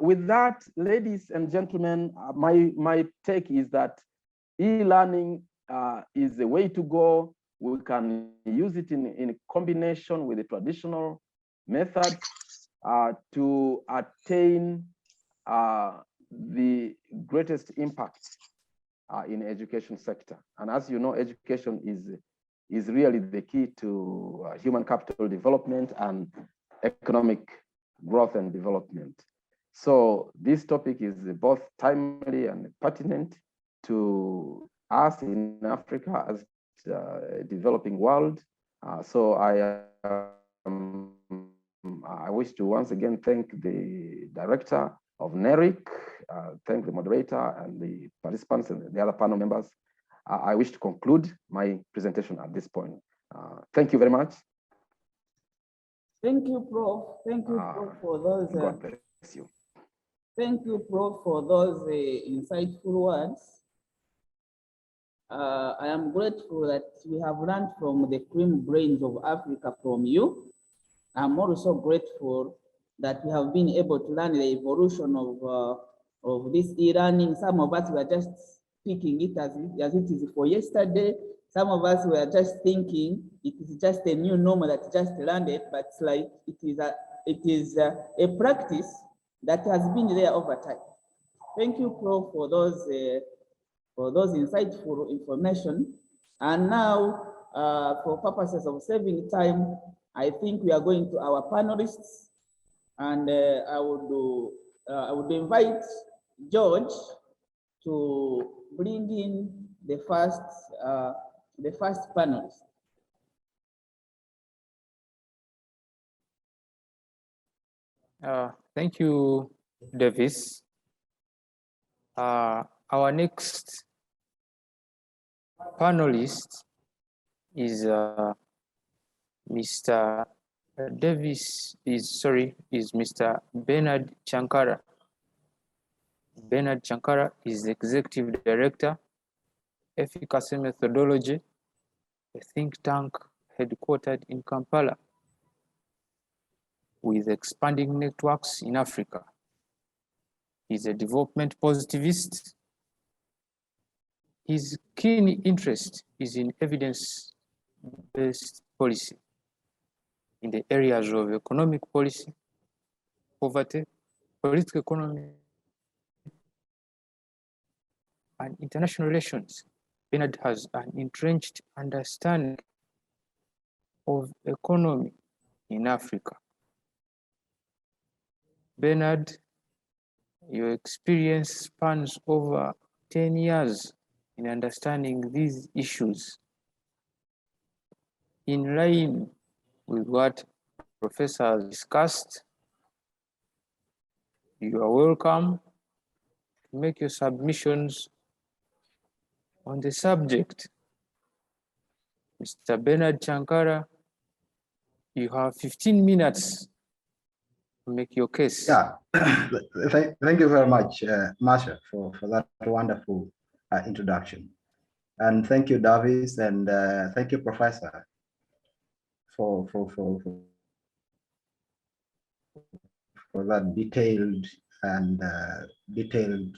with that, ladies and gentlemen, my take is that e-learning is the way to go. We can use it in combination with the traditional methods to attain the greatest impact in the education sector. And as you know, education is really the key to human capital development and economic growth and development. So this topic is both timely and pertinent to us in Africa as a developing world. So I wish to once again thank the director of NERIC, thank the moderator and the participants and the other panel members. I wish to conclude my presentation at this point. Thank you very much. Thank you, Prof. Thank you, Prof, for those. God bless you. Thank you, Prof, for those insightful words. I am grateful that we have learned from the cream brains of Africa from you. I'm also grateful that we have been able to learn the evolution of this e-learning. Some of us were just picking it as it is for yesterday. Some of us were just thinking it is just a new normal that just landed, but it's like it is a practice that has been there over time. Thank you, Prof, for those insightful information. And now, for purposes of saving time, I think we are going to our panelists, and I would invite George to bring in the first panelist. Thank you, Davis. Our next panelist is Mr. Mr. Bernard Chankara. Bernard Chankara is the Executive Director, Efficacy Methodology, a think tank headquartered in Kampala, with expanding networks in Africa. He's a development positivist. His keen interest is in evidence-based policy in the areas of economic policy, poverty, political economy, and international relations. Bernard has an entrenched understanding of economy in Africa. Bernard, your experience spans over 10 years in understanding these issues. In line with what Professor has discussed, you are welcome to make your submissions on the subject. Mr. Bernard Chankara, you have 15 minutes to make your case. Yeah, thank you very much, Masha, for that wonderful introduction. And thank you, Davis, and thank you, Professor, for that detailed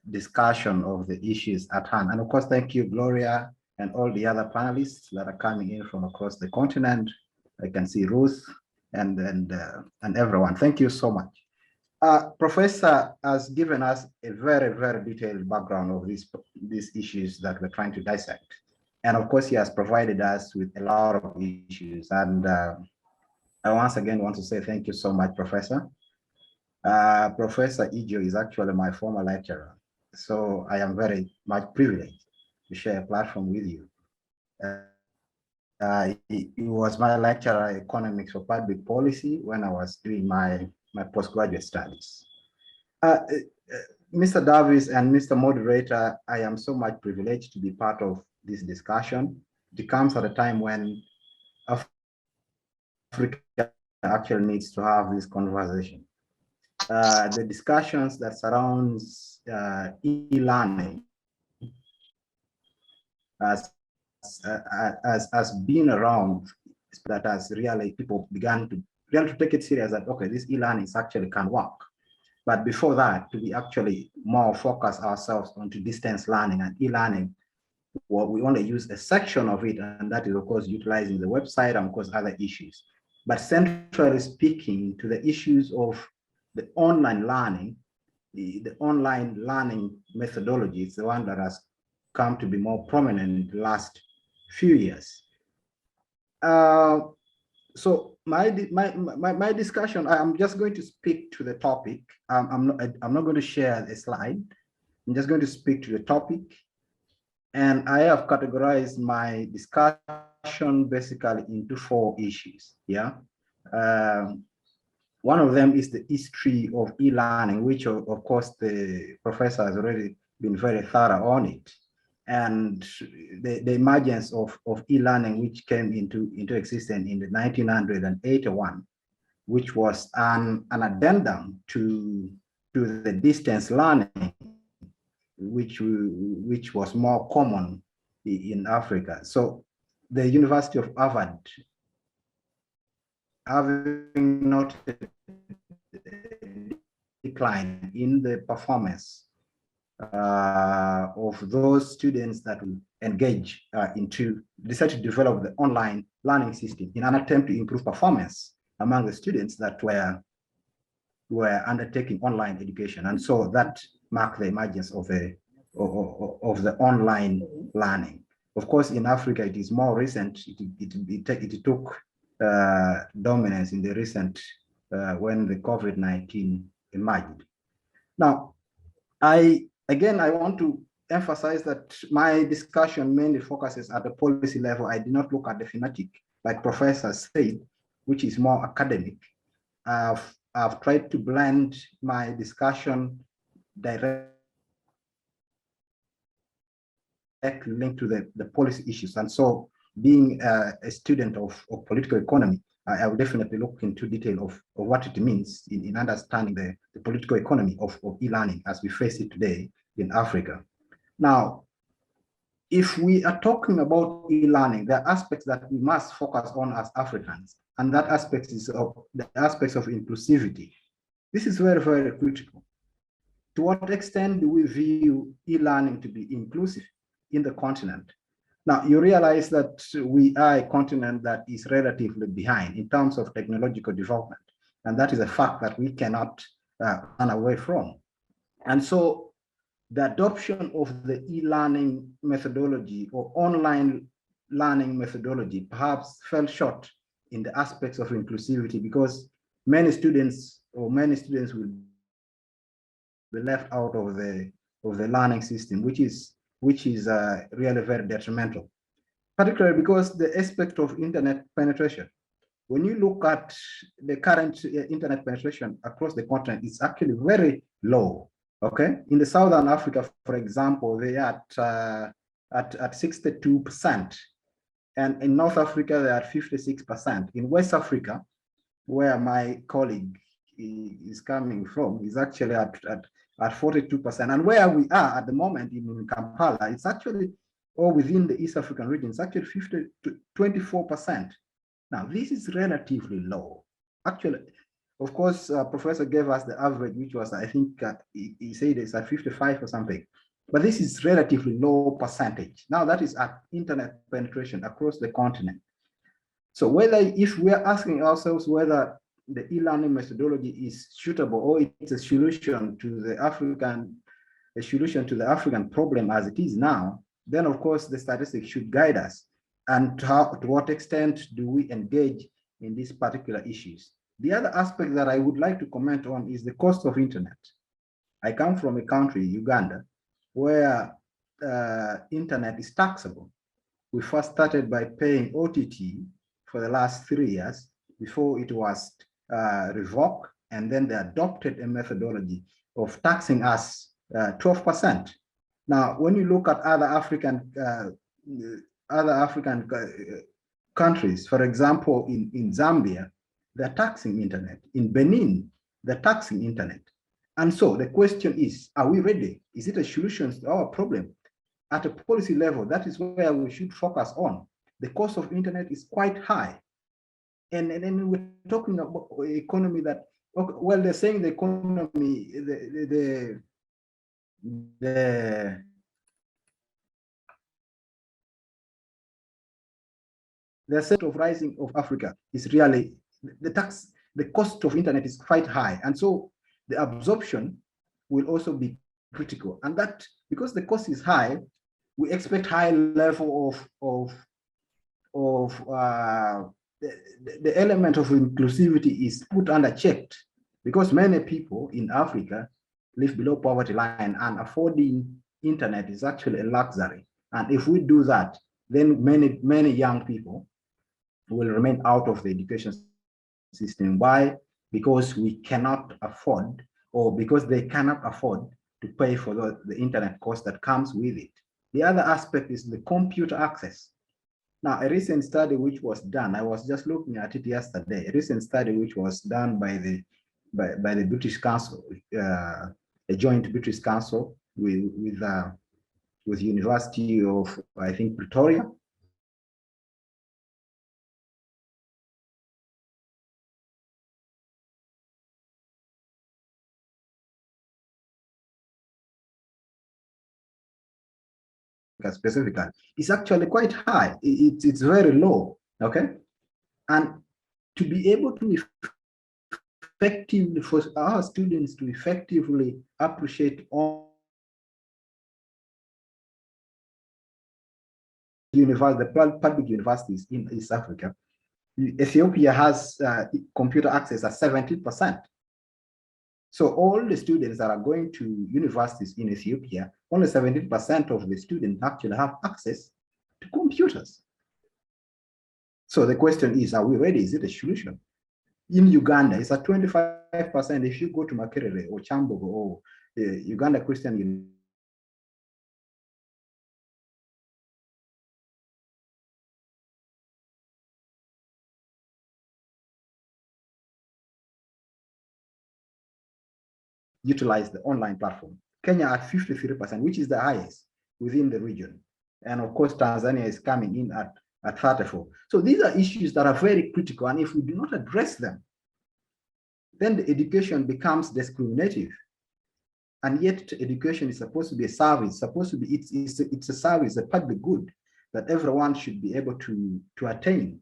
discussion of the issues at hand. And of course, thank you, Gloria, and all the other panelists that are coming in from across the continent. I can see Ruth and everyone. Thank you so much. Professor has given us a very, very detailed background of these issues that we're trying to dissect. And of course, he has provided us with a lot of issues. And I once again want to say thank you so much, Professor. Professor Ijo is actually my former lecturer. So I am very much privileged to share a platform with you. He was my lecturer in economics for public policy when I was doing my postgraduate studies. Mr. Davis and Mr. Moderator, I am so much privileged to be part of this discussion. It comes at a time when Africa actually needs to have this conversation. The discussions that surrounds e-learning has been around, that has really people began to take it serious that, okay, this e-learning actually can work. But before that, we actually more focus ourselves onto distance learning and e-learning. Well, we want to use a section of it, and that is, of course, utilizing the website and, of course, other issues. But centrally speaking, to the issues of the online learning, the online learning methodology is the one that has come to be more prominent in the last few years. So my discussion, I'm just going to speak to the topic. I'm not going to share the slide. I'm just going to speak to the topic. And I have categorized my discussion basically into 4 issues. Yeah. One of them is the history of e-learning, which of course the professor has already been very thorough on it. And the emergence of e-learning, which came into existence in the 1981, which was an addendum to the distance learning, which was more common in Africa. So the University of Harvard, having noted a decline in the performance of those students that will engage decided to develop the online learning system in an attempt to improve performance among the students that were undertaking online education. And so that marked the emergence of the online learning. Of course, in Africa, it is more recent. It took dominance in the recent, when the COVID-19 emerged. Now, I want to emphasize that my discussion mainly focuses at the policy level. I did not look at the thematic, like Professor said, which is more academic. I've tried to blend my discussion directly linked to the policy issues. And so being a student of political economy, I will definitely look into detail of what it means in understanding the political economy of e-learning as we face it today in Africa. Now, if we are talking about e-learning, there are aspects that we must focus on as Africans, and that aspect is the aspects of inclusivity. This is very, very critical. To what extent do we view e-learning to be inclusive in the continent? Now, you realize that we are a continent that is relatively behind in terms of technological development, and that is a fact that we cannot run away from. And so the adoption of the e-learning methodology or online learning methodology perhaps fell short in the aspects of inclusivity, because many students will be left out of the learning system, which is really very detrimental, particularly because the aspect of internet penetration. When you look at the current internet penetration across the continent, it's actually very low. Okay, in the Southern Africa, for example, they are at 62%, and in North Africa they are at 56%. In West Africa, where my colleague is coming from, is actually at 42%, and where we are at the moment in Kampala, it's actually, or within the East African region, it's actually 50 to 24%. Now, this is relatively low. Actually, of course, Professor gave us the average, which was, I think, he said it's at 55 or something. But this is relatively low percentage. Now, that is at internet penetration across the continent. So if we are asking ourselves whether the e-learning methodology is suitable or it's a solution to the African problem as it is now, then of course the statistics should guide us. And to what extent do we engage in these particular issues? The other aspect that I would like to comment on is the cost of internet. I come from a country, Uganda, where internet is taxable. We first started by paying OTT for the last 3 years before it was revoked, and then they adopted a methodology of taxing us 12%. Now, when you look at other African countries, for example, in Zambia, they're taxing internet. In Benin, they're taxing internet. And so the question is, are we ready? Is it a solution to our problem? At a policy level, that is where we should focus on. The cost of internet is quite high. And then we're talking about an economy that, well, they're saying the economy, the set of rising of Africa is really, the cost of internet is quite high. And so the absorption will also be critical. And that, because the cost is high, we expect high level of the element of inclusivity is put under checked, because many people in Africa live below poverty line, and affording internet is actually a luxury. And if we do that, then many young people will remain out of the education system. Why? Because we cannot afford, or because they cannot afford to pay for the internet cost that comes with it. The other aspect is the computer access. Now, a recent study which was done, I was just looking at it yesterday, a recent study which was done by the British Council, a joint British Council with University of, I think, Pretoria. Specifically, it's actually quite high. It's very low. Okay, and to be able to effectively, for our students to effectively appreciate all the public universities in East Africa, Ethiopia has computer access at 70%. So all the students that are going to universities in Ethiopia, only 70% of the students actually have access to computers. So the question is, are we ready? Is it a solution? In Uganda, it's at 25%. If you go to Makerere or Chambogo or Uganda Christian University, utilize the online platform. Kenya at 53%, which is the highest within the region. And of course, Tanzania is coming in at 34. So these are issues that are very critical. And if we do not address them, then the education becomes discriminative. And yet education is supposed to be a service, supposed to be, it's a service, a public good that everyone should be able to attain.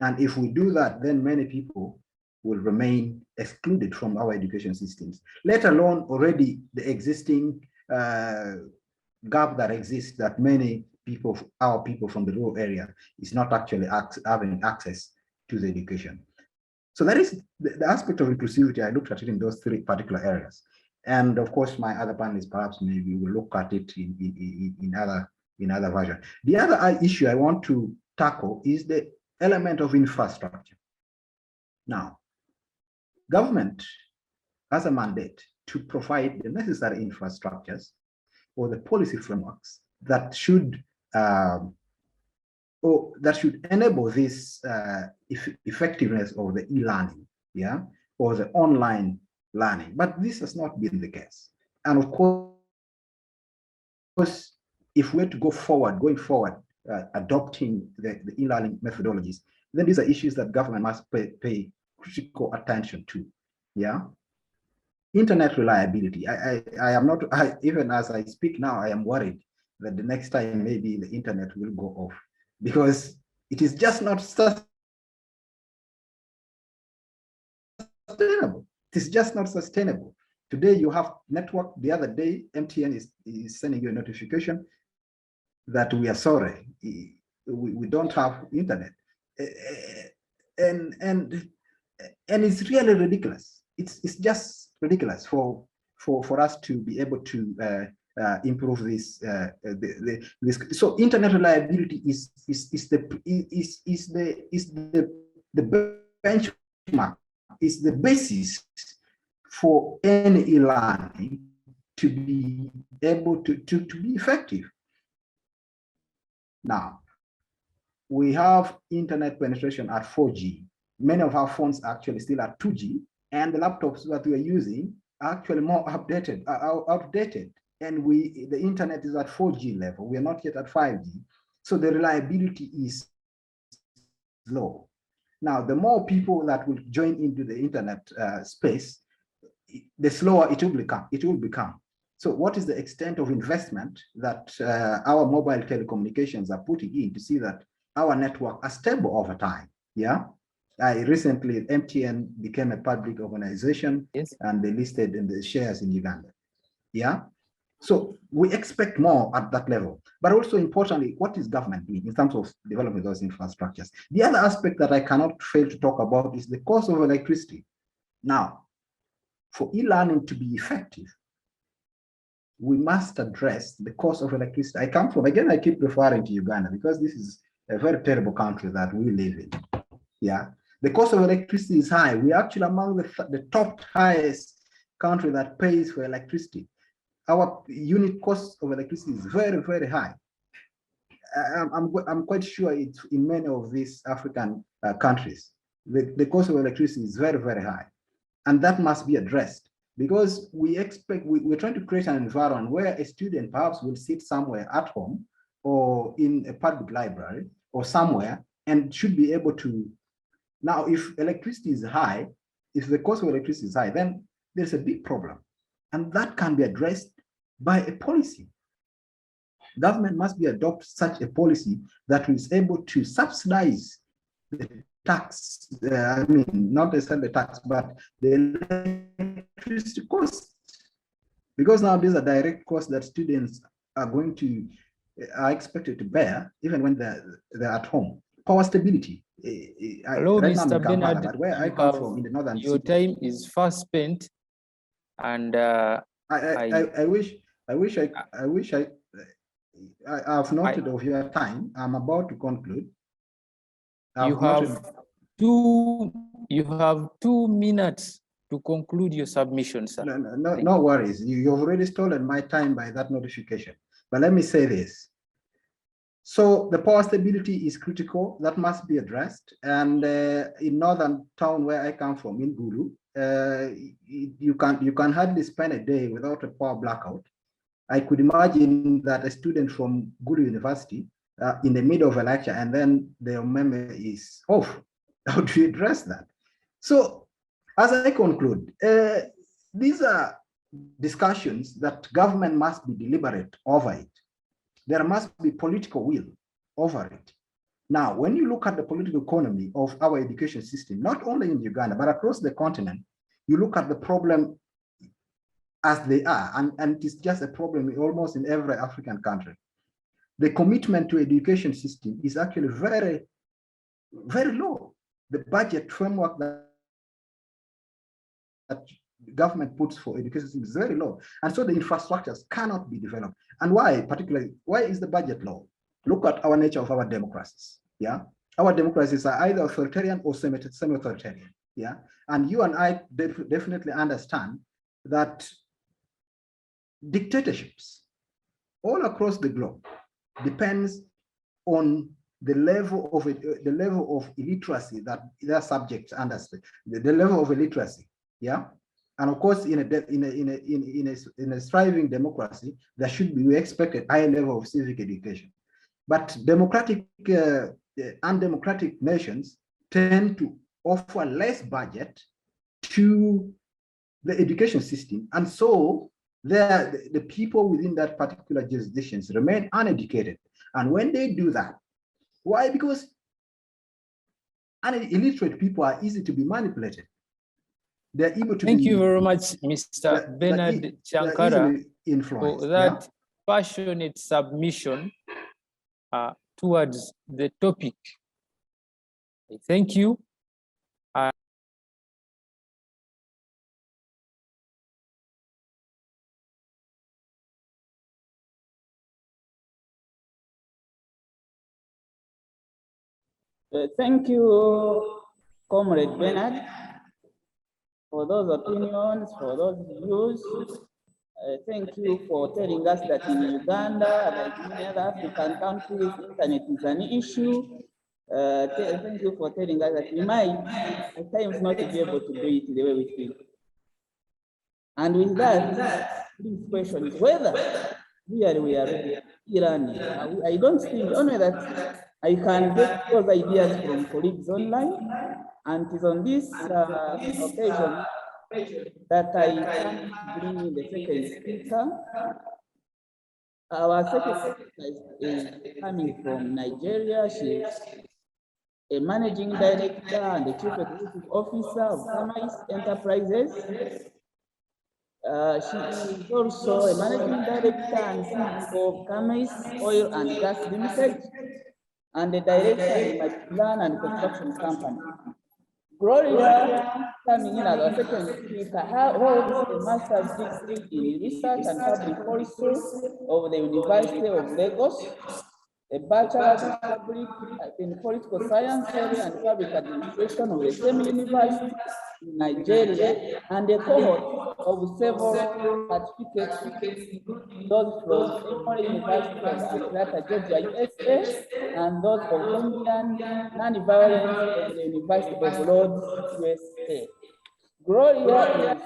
And if we do that, then many people will remain excluded from our education systems, let alone already the existing gap that exists, that many people, our people from the rural area, is not actually having access to the education. So that is the aspect of inclusivity. I looked at it in those three particular areas. And of course, my other panelists perhaps maybe will look at it in other version. The other issue I want to tackle is the element of infrastructure. Now, government has a mandate to provide the necessary infrastructures or the policy frameworks that should enable this effectiveness of the e-learning, yeah, or the online learning. But this has not been the case. And of course, if we're to go forward, adopting the e-learning methodologies, then these are issues that government must pay critical attention to. Yeah. Internet reliability. I am not, even as I speak now, I am worried that the next time maybe the internet will go off, because it is just not sustainable. It is just not sustainable. Today you have network. The other day, MTN is sending you a notification that we are sorry, we don't have internet. And it's really ridiculous. It's just ridiculous for us to be able to improve this. So internet reliability is the benchmark, is the basis for any e-learning to be able to be effective. Now, we have internet penetration at 4G. Many of our phones actually still at 2G, and the laptops that we are using are actually more outdated. And the internet is at 4G level. We are not yet at 5G. So the reliability is low. Now, the more people that will join into the internet space, the slower it will become. So what is the extent of investment that our mobile telecommunications are putting in to see that our network are stable over time? Yeah. Recently, MTN became a public organization, yes, and they listed in the shares in Uganda. Yeah. So we expect more at that level. But also importantly, what is government doing in terms of developing those infrastructures? The other aspect that I cannot fail to talk about is the cost of electricity. Now, for e-learning to be effective, we must address the cost of electricity. I come from, again, I keep referring to Uganda because this is a very terrible country that we live in. Yeah, the cost of electricity is high. We're actually among the top highest country that pays for electricity. Our unit cost of electricity is very, very high. I'm quite sure it's in many of these African countries. The cost of electricity is very, very high. And that must be addressed, because we're trying to create an environment where a student perhaps will sit somewhere at home or in a public library or somewhere and should be able to. Now, if electricity is high, if the cost of electricity is high, then there's a big problem. And that can be addressed by a policy. Government must adopt such a policy that is able to subsidize the tax, I mean, not necessarily the tax, but the electricity cost. Because now these are direct costs that students are expected to bear, even when they're at home. Power stability Hello, right now I'm Mr. in Kampala, Bernard. but where I You come have- from in the northern Your city, time is fast spent, and I wish I've noted of your time. I'm about to conclude. you have 2 minutes to conclude your submission, sir. No worries. You've already stolen my time by that notification. But let me say this. So the power stability is critical. That must be addressed. And in northern town where I come from, in Gulu, you can hardly spend a day without a power blackout. I could imagine that a student from Gulu University in the middle of a lecture and then their memory is off. How do you address that? So as I conclude, these are discussions that government must be deliberate over it. There must be political will over it. Now, when you look at the political economy of our education system, not only in Uganda, but across the continent, you look at the problem as they are, and it is just a problem almost in every African country. The commitment to education system is actually very, very low. The budget framework that the government puts for education system is very low. And so the infrastructures cannot be developed. And why, particularly, why is the budget low? Look at our nature of our democracies, yeah? Our democracies are either authoritarian or semi-authoritarian, yeah? And you and I definitely understand that dictatorships all across the globe depends on the level of illiteracy that their subjects understand, the level of illiteracy, yeah. And of course, in a thriving democracy, there should be, we expect a high level of civic education. But democratic, undemocratic nations tend to offer less budget to the education system, and so the people within that particular jurisdictions remain uneducated. And when they do that, why? Because illiterate people are easy to be manipulated. They're able to Thank you very much, Mr. Bernard Chankara, for that passionate submission towards the topic. Thank you. Thank you, Comrade Bernard, for those opinions, for those views. Thank you for telling us that in Uganda, like many other African countries, internet is an issue. Thank you for telling us that we might at times not be able to do it the way we think. And with that, this question is whether really we are learning. I don't think only that I can get those ideas from colleagues online, and it is on this occasion that I can bring in the second speaker. Our second speaker is coming from Nigeria. She is a managing director and the chief executive officer of Kamais Enterprises. She is also a managing director and CEO of Kamais Oil and Gas Limited, and the director of the Plan and Construction Company. Gloria, coming in as our second speaker, holds a master's degree in research and public policy of the University of Lagos, a bachelor's in political science and public administration of the same university in Nigeria, and a cohort of several certificates, those from Emory University of Atlanta, Georgia, USA, and those of Indian Nonviolence of the University of Rhodes, USA. Gloria is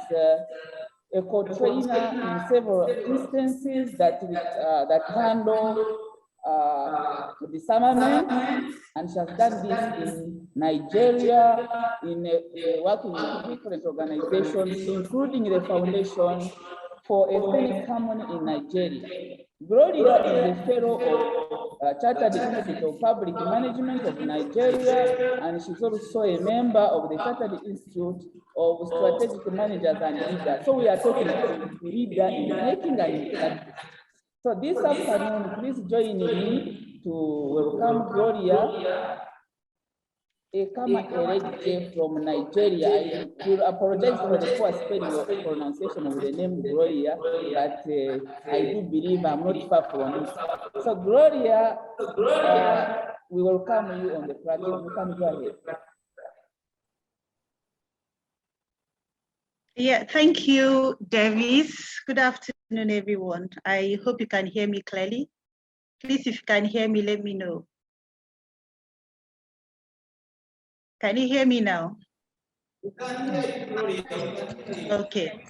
a co-trainer in several instances that handle disarmament, and she has done this in Nigeria, in working with different organizations, including the Foundation for Ethnic Harmony in Nigeria. Gloria is a fellow of Chartered Institute of Public Management of Nigeria, and she's also a member of the Chartered Institute of Strategic Managers and Leaders. So we are talking about leader in making and in practice. So this afternoon, please join me to welcome Gloria Ekama Eregje from Nigeria. I will apologize for the poor spelling of pronunciation of the name Gloria, but I do believe I'm not far from it. So Gloria, we welcome you on the platform. You can go ahead. Yeah, thank you, Davis. Good afternoon, everyone. I hope you can hear me clearly. Please, if you can hear me, let me know. Can you hear me now? Okay.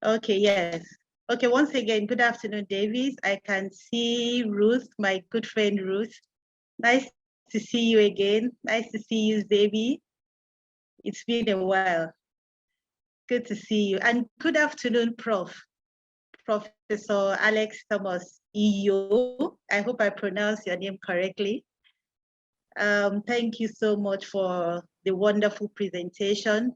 Okay, yes. Okay, once again, good afternoon, Davis. I can see Ruth, my good friend Ruth. Nice to see you again. Nice to see you, Baby. It's been a while. Good to see you. And good afternoon, Professor Alex Thomas Iyo. I hope I pronounced your name correctly. Thank you so much for the wonderful presentation.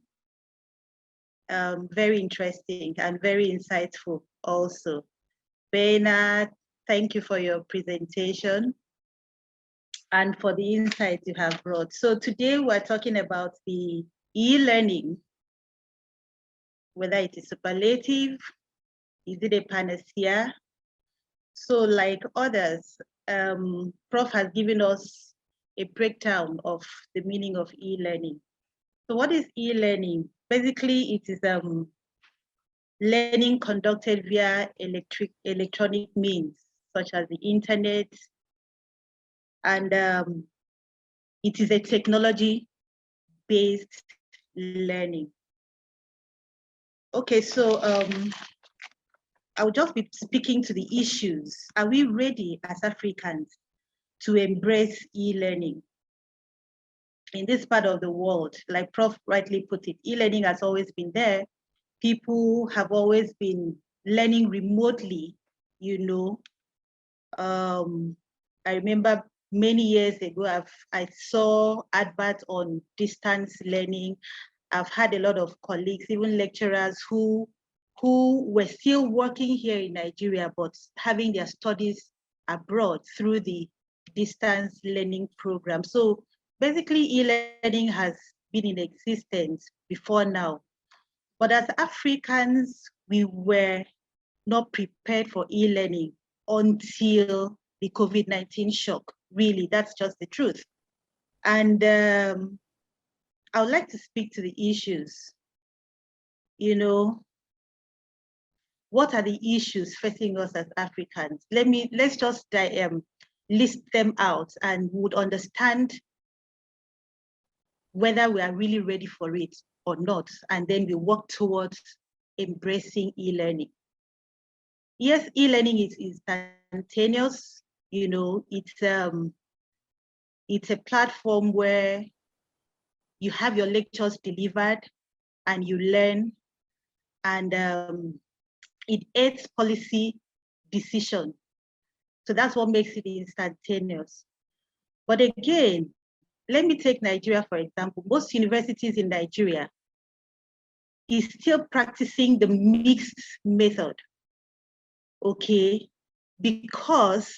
Very interesting and very insightful also. Bernard, thank you for your presentation and for the insights you have brought. So today we're talking about the e-learning, whether it is superlative, is it a panacea? So like others, Prof has given us a breakdown of the meaning of e-learning. So what is e-learning? Basically, it is learning conducted via electronic means, such as the internet, and it is a technology-based learning. Okay, so I'll just be speaking to the issues. Are we ready as Africans to embrace e-learning? In this part of the world, like Prof rightly put it, e-learning has always been there. People have always been learning remotely, you know. I remember many years ago, I saw adverts on distance learning. I've had a lot of colleagues, even lecturers who were still working here in Nigeria, but having their studies abroad through the distance learning program. So basically, e-learning has been in existence before now. But as Africans, we were not prepared for e-learning until the COVID-19 shock. Really, that's just the truth. And I would like to speak to the issues. You know, what are the issues facing us as Africans? Let's just list them out and would understand whether we are really ready for it or not, and then we work towards embracing e-learning. Yes, e-learning is instantaneous. You know, it's a platform where you have your lectures delivered and you learn, and it aids policy decision. So that's what makes it instantaneous. But again, let me take Nigeria, for example. Most universities in Nigeria is still practicing the mixed method, okay? Because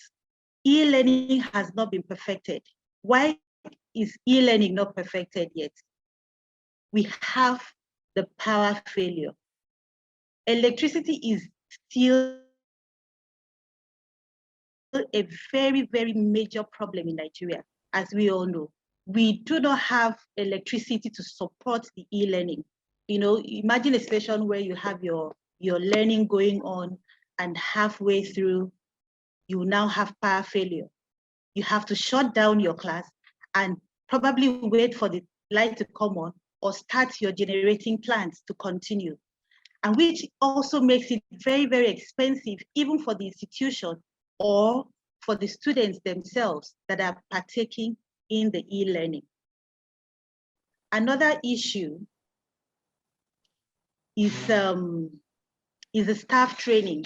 e-learning has not been perfected. Why is e-learning not perfected yet? We have the power failure. Electricity is still a very, very major problem in Nigeria, as we all know. We do not have electricity to support the e-learning. You know, imagine a situation where you have your learning going on and halfway through, you now have power failure. You have to shut down your class and probably wait for the light to come on or start your generating plants to continue. And which also makes it very, very expensive, even for the institution or for the students themselves that are partaking in the e-learning. Another issue is the staff training.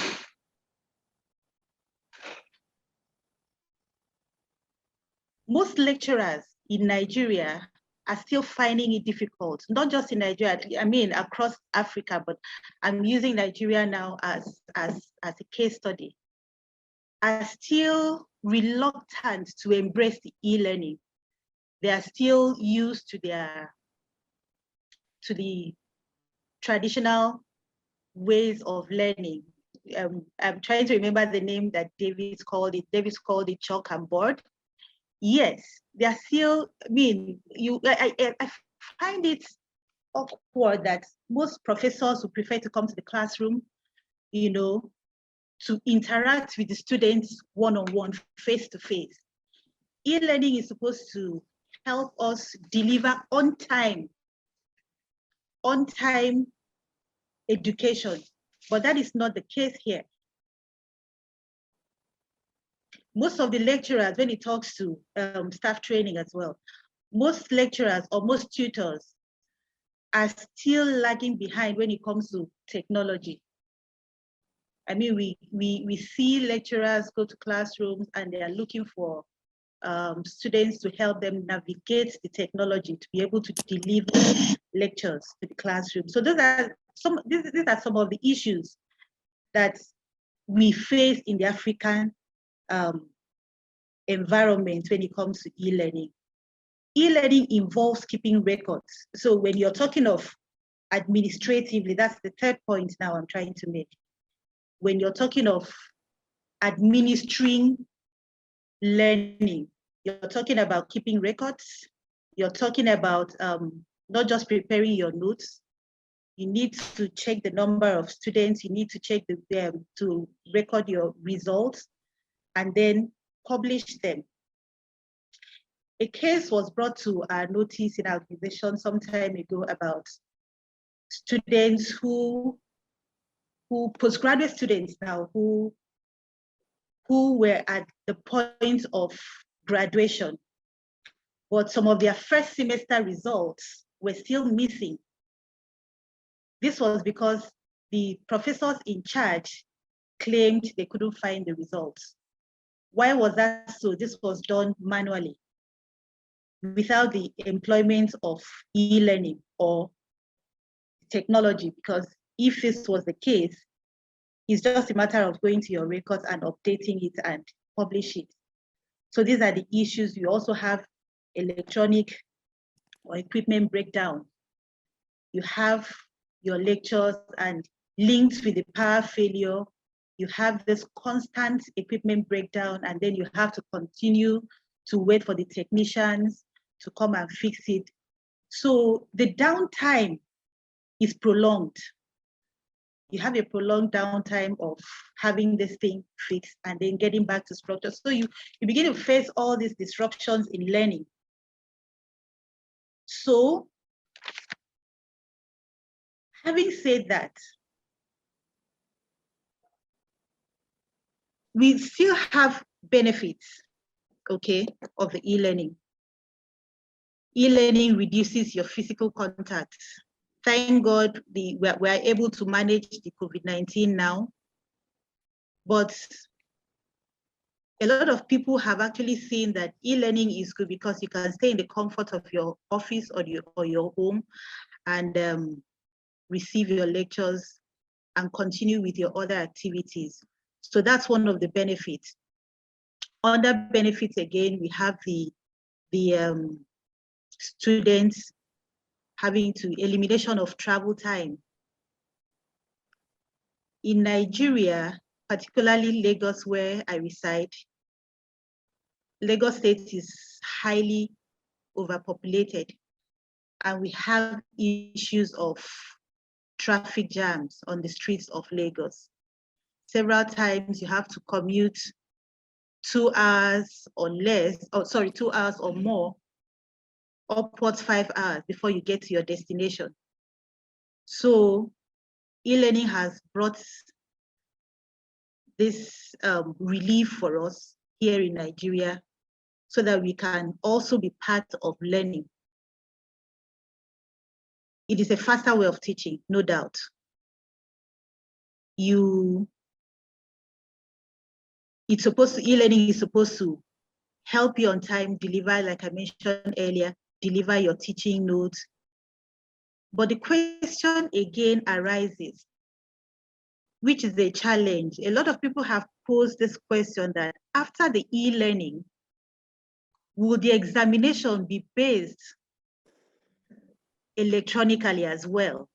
Most lecturers in Nigeria are still finding it difficult, not just in Nigeria, I mean across Africa, but I'm using Nigeria now as a case study, are still reluctant to embrace the e-learning They are still used to the traditional ways of learning. I'm trying to remember the name that Davis called it. Davis called it chalk and board. Yes, they are still, I mean, I find it awkward that most professors would prefer to come to the classroom, you know, to interact with the students one-on-one, face-to-face. E-learning is supposed to help us deliver on-time education, but that is not the case here. Most of the lecturers, when it talks to staff training as well, most lecturers or most tutors are still lagging behind when it comes to technology. I mean, we see lecturers go to classrooms and they are looking for students to help them navigate the technology to be able to deliver lectures to the classroom. So these are some of the issues that we face in the African environment when it comes to e-learning. E-learning involves keeping records. So when you're talking of administratively, that's the third point now I'm trying to make. When you're talking of administering learning, you're talking about keeping records. You're talking about not just preparing your notes. You need to check the number of students. You need to check to record your results and then publish them. A case was brought to our notice in our organization some time ago about students who postgraduate students now who were at the point of graduation, but some of their first semester results were still missing. This was because the professors in charge claimed they couldn't find the results. Why was that so? This was done manually without the employment of e-learning or technology, because if this was the case, it's just a matter of going to your records and updating it and publish it. So these are the issues. You also have electronic or equipment breakdown. You have your lectures and linked with the power failure. You have this constant equipment breakdown, and then you have to continue to wait for the technicians to come and fix it. So the downtime is prolonged. You have a prolonged downtime of having this thing fixed and then getting back to structure. So you begin to face all these disruptions in learning. So having said that, we still have benefits, okay, of the e-learning. E-learning reduces your physical contact. Thank God we're able to manage the COVID-19 now, but a lot of people have actually seen that e-learning is good because you can stay in the comfort of your office or your home and receive your lectures and continue with your other activities. So that's one of the benefits. Other benefits, again, we have the students having elimination of travel time. In Nigeria, particularly Lagos, where I reside, Lagos State is highly overpopulated, and we have issues of traffic jams on the streets of Lagos. Several times you have to commute 2 hours or less, 2 hours or more, upwards 5 hours before you get to your destination. So e-learning has brought this relief for us here in Nigeria so that we can also be part of learning. It is a faster way of teaching, no doubt. E-learning is supposed to help you on time, deliver, like I mentioned earlier, deliver your teaching notes. But the question again arises, which is a challenge. A lot of people have posed this question that after the e-learning, Will the examination be based electronically as well?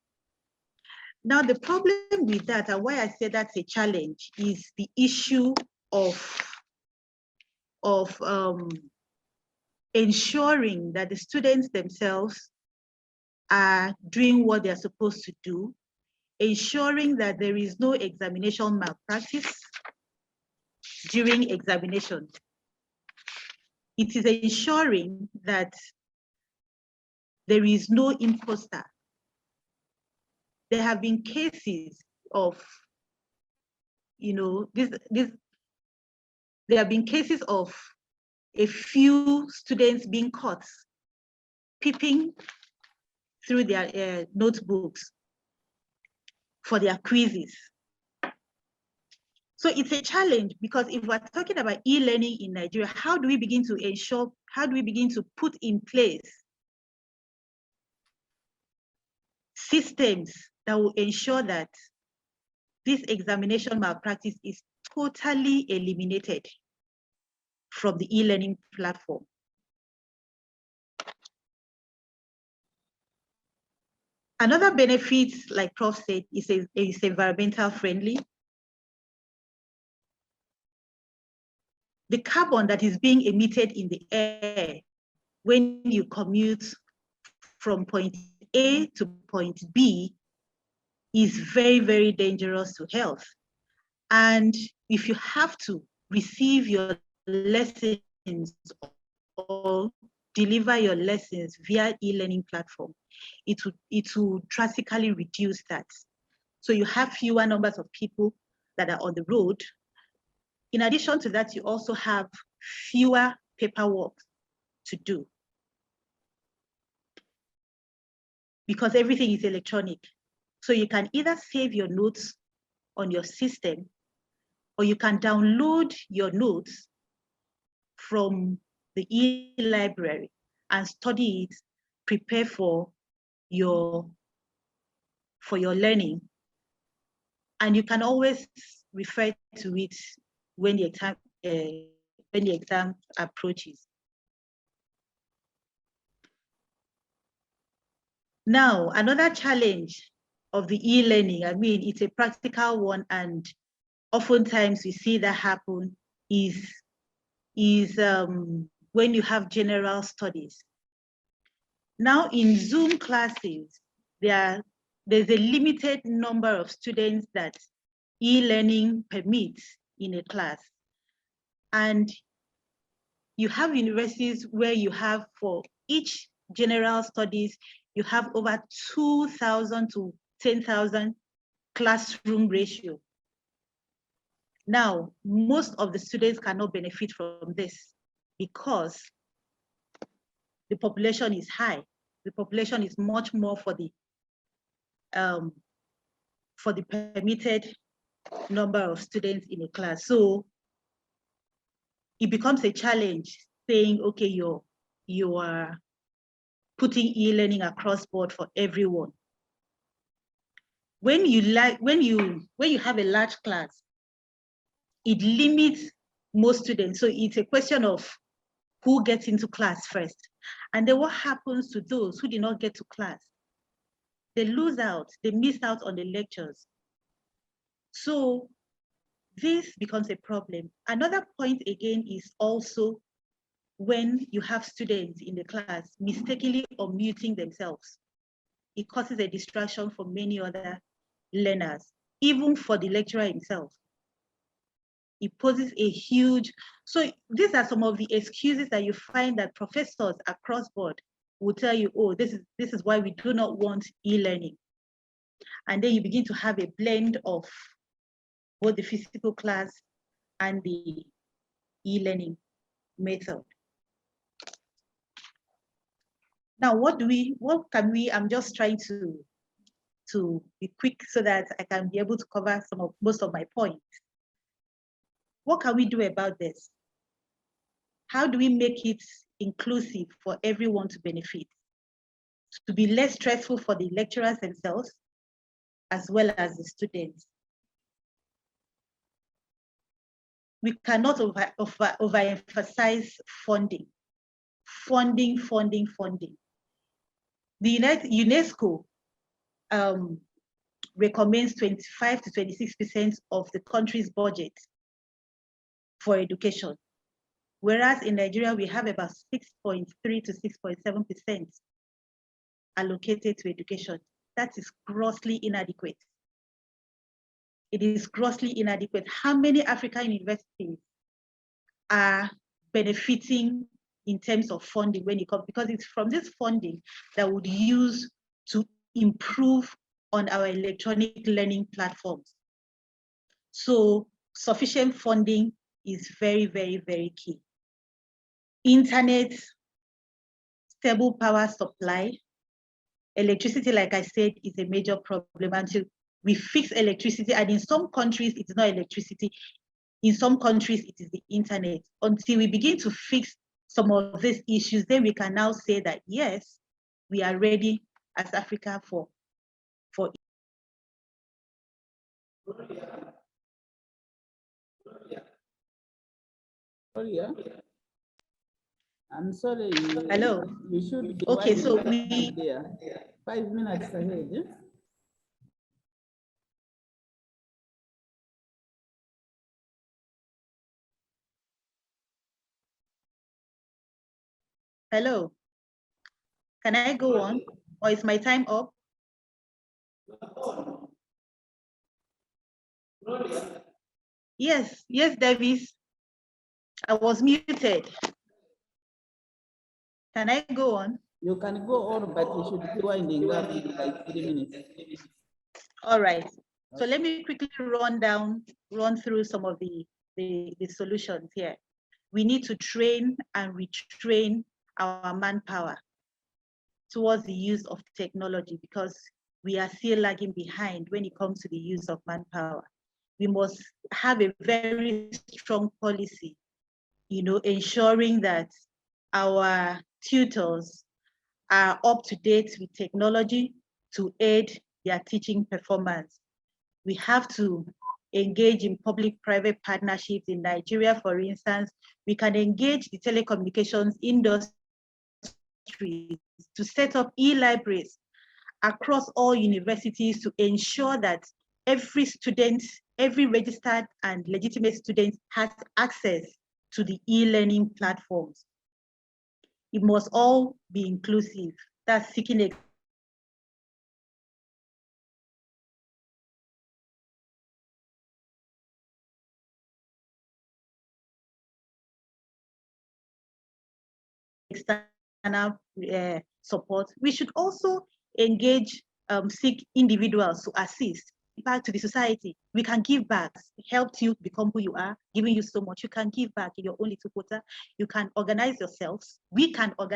Now, the problem with that, and why I say that's a challenge, is the issue of ensuring that the students themselves are doing what they're supposed to do, ensuring that there is no examination malpractice during examination. It is ensuring that there is no imposter. There have been cases of, there have been cases of a few students being caught peeping through their notebooks for their quizzes. So it's a challenge, because if we're talking about e-learning in Nigeria, how do we begin to ensure, how do we begin to put in place systems that will ensure that this examination malpractice is totally eliminated from the e-learning platform? Another benefit, like Prof said, is environmental friendly. The carbon that is being emitted in the air when you commute from point A to point B is very, very dangerous to health. And if you have to receive your lessons or deliver your lessons via e-learning platform, it will drastically reduce that. So you have fewer numbers of people that are on the road. In addition to that, you also have fewer paperwork to do, because everything is electronic. So you can either save your notes on your system, or you can download your notes from the e-library and study it, prepare for your learning. And you can always refer to it when the exam approaches. Now, another challenge of the e-learning, I mean, it's a practical one, and oftentimes we see that happen, is when you have general studies. Now, in Zoom classes, there's a limited number of students that e-learning permits in a class. And you have universities where you have, for each general studies, you have over 2,000 to 10,000 classroom ratio. Now, most of the students cannot benefit from this because the population is high. The population is much more for the permitted number of students in a class. So it becomes a challenge saying, okay, you are putting e-learning across board for everyone. When you have a large class, it limits most students. So it's a question of who gets into class first. And then what happens to those who did not get to class? They lose out, they miss out on the lectures. So this becomes a problem. Another point again is also when you have students in the class mistakenly unmuting themselves. It causes a distraction for many other learners, even for the lecturer himself. It poses a huge, so these are some of the excuses that you find that professors across board will tell you, oh, this is why we do not want e-learning. And then you begin to have a blend of both the physical class and the e-learning method. Now, I'm just trying to be quick so that I can be able to cover most of my points. What can we do about this? How do we make it inclusive for everyone to benefit? To be less stressful for the lecturers themselves, as well as the students. We cannot overemphasize funding. funding. The UNESCO recommends 25 to 26% of the country's budget for education. Whereas in Nigeria, we have about 6.3 to 6.7% allocated to education. That is grossly inadequate. It is grossly inadequate. How many African universities are benefiting in terms of funding when it comes? Because it's from this funding that would use to improve on our electronic learning platforms. So sufficient funding is very, very, very key. Internet, stable power supply, electricity, like I said, is a major problem until we fix electricity. And in some countries, it's not electricity. In some countries, it is the internet. Until we begin to fix some of these issues, then we can now say that, yes, we are ready as Africa for Gloria, I'm sorry. Hello. You should be Okay, so winding there. 5 minutes ahead. Eh? Hello. Can I go on, or is my time up? Yes, Davis. I was muted. Can I go on? You can go on, but you should be winding up in like 3 minutes. All right. So let me quickly run through some of the solutions here. We need to train and retrain our manpower towards the use of technology, because we are still lagging behind when it comes to the use of manpower. We must have a very strong policy, ensuring that our tutors are up to date with technology to aid their teaching performance. We have to engage in public-private partnerships. In Nigeria, for instance, we can engage the telecommunications industry to set up e-libraries across all universities to ensure that every student, every registered and legitimate student has access to the e-learning platforms. It must all be inclusive. That's seeking external support. We should also engage, seek individuals to assist back to the society. We can give back, help you become who you are, giving you so much. You can give back in your own little quota. You can organize yourselves. We can organize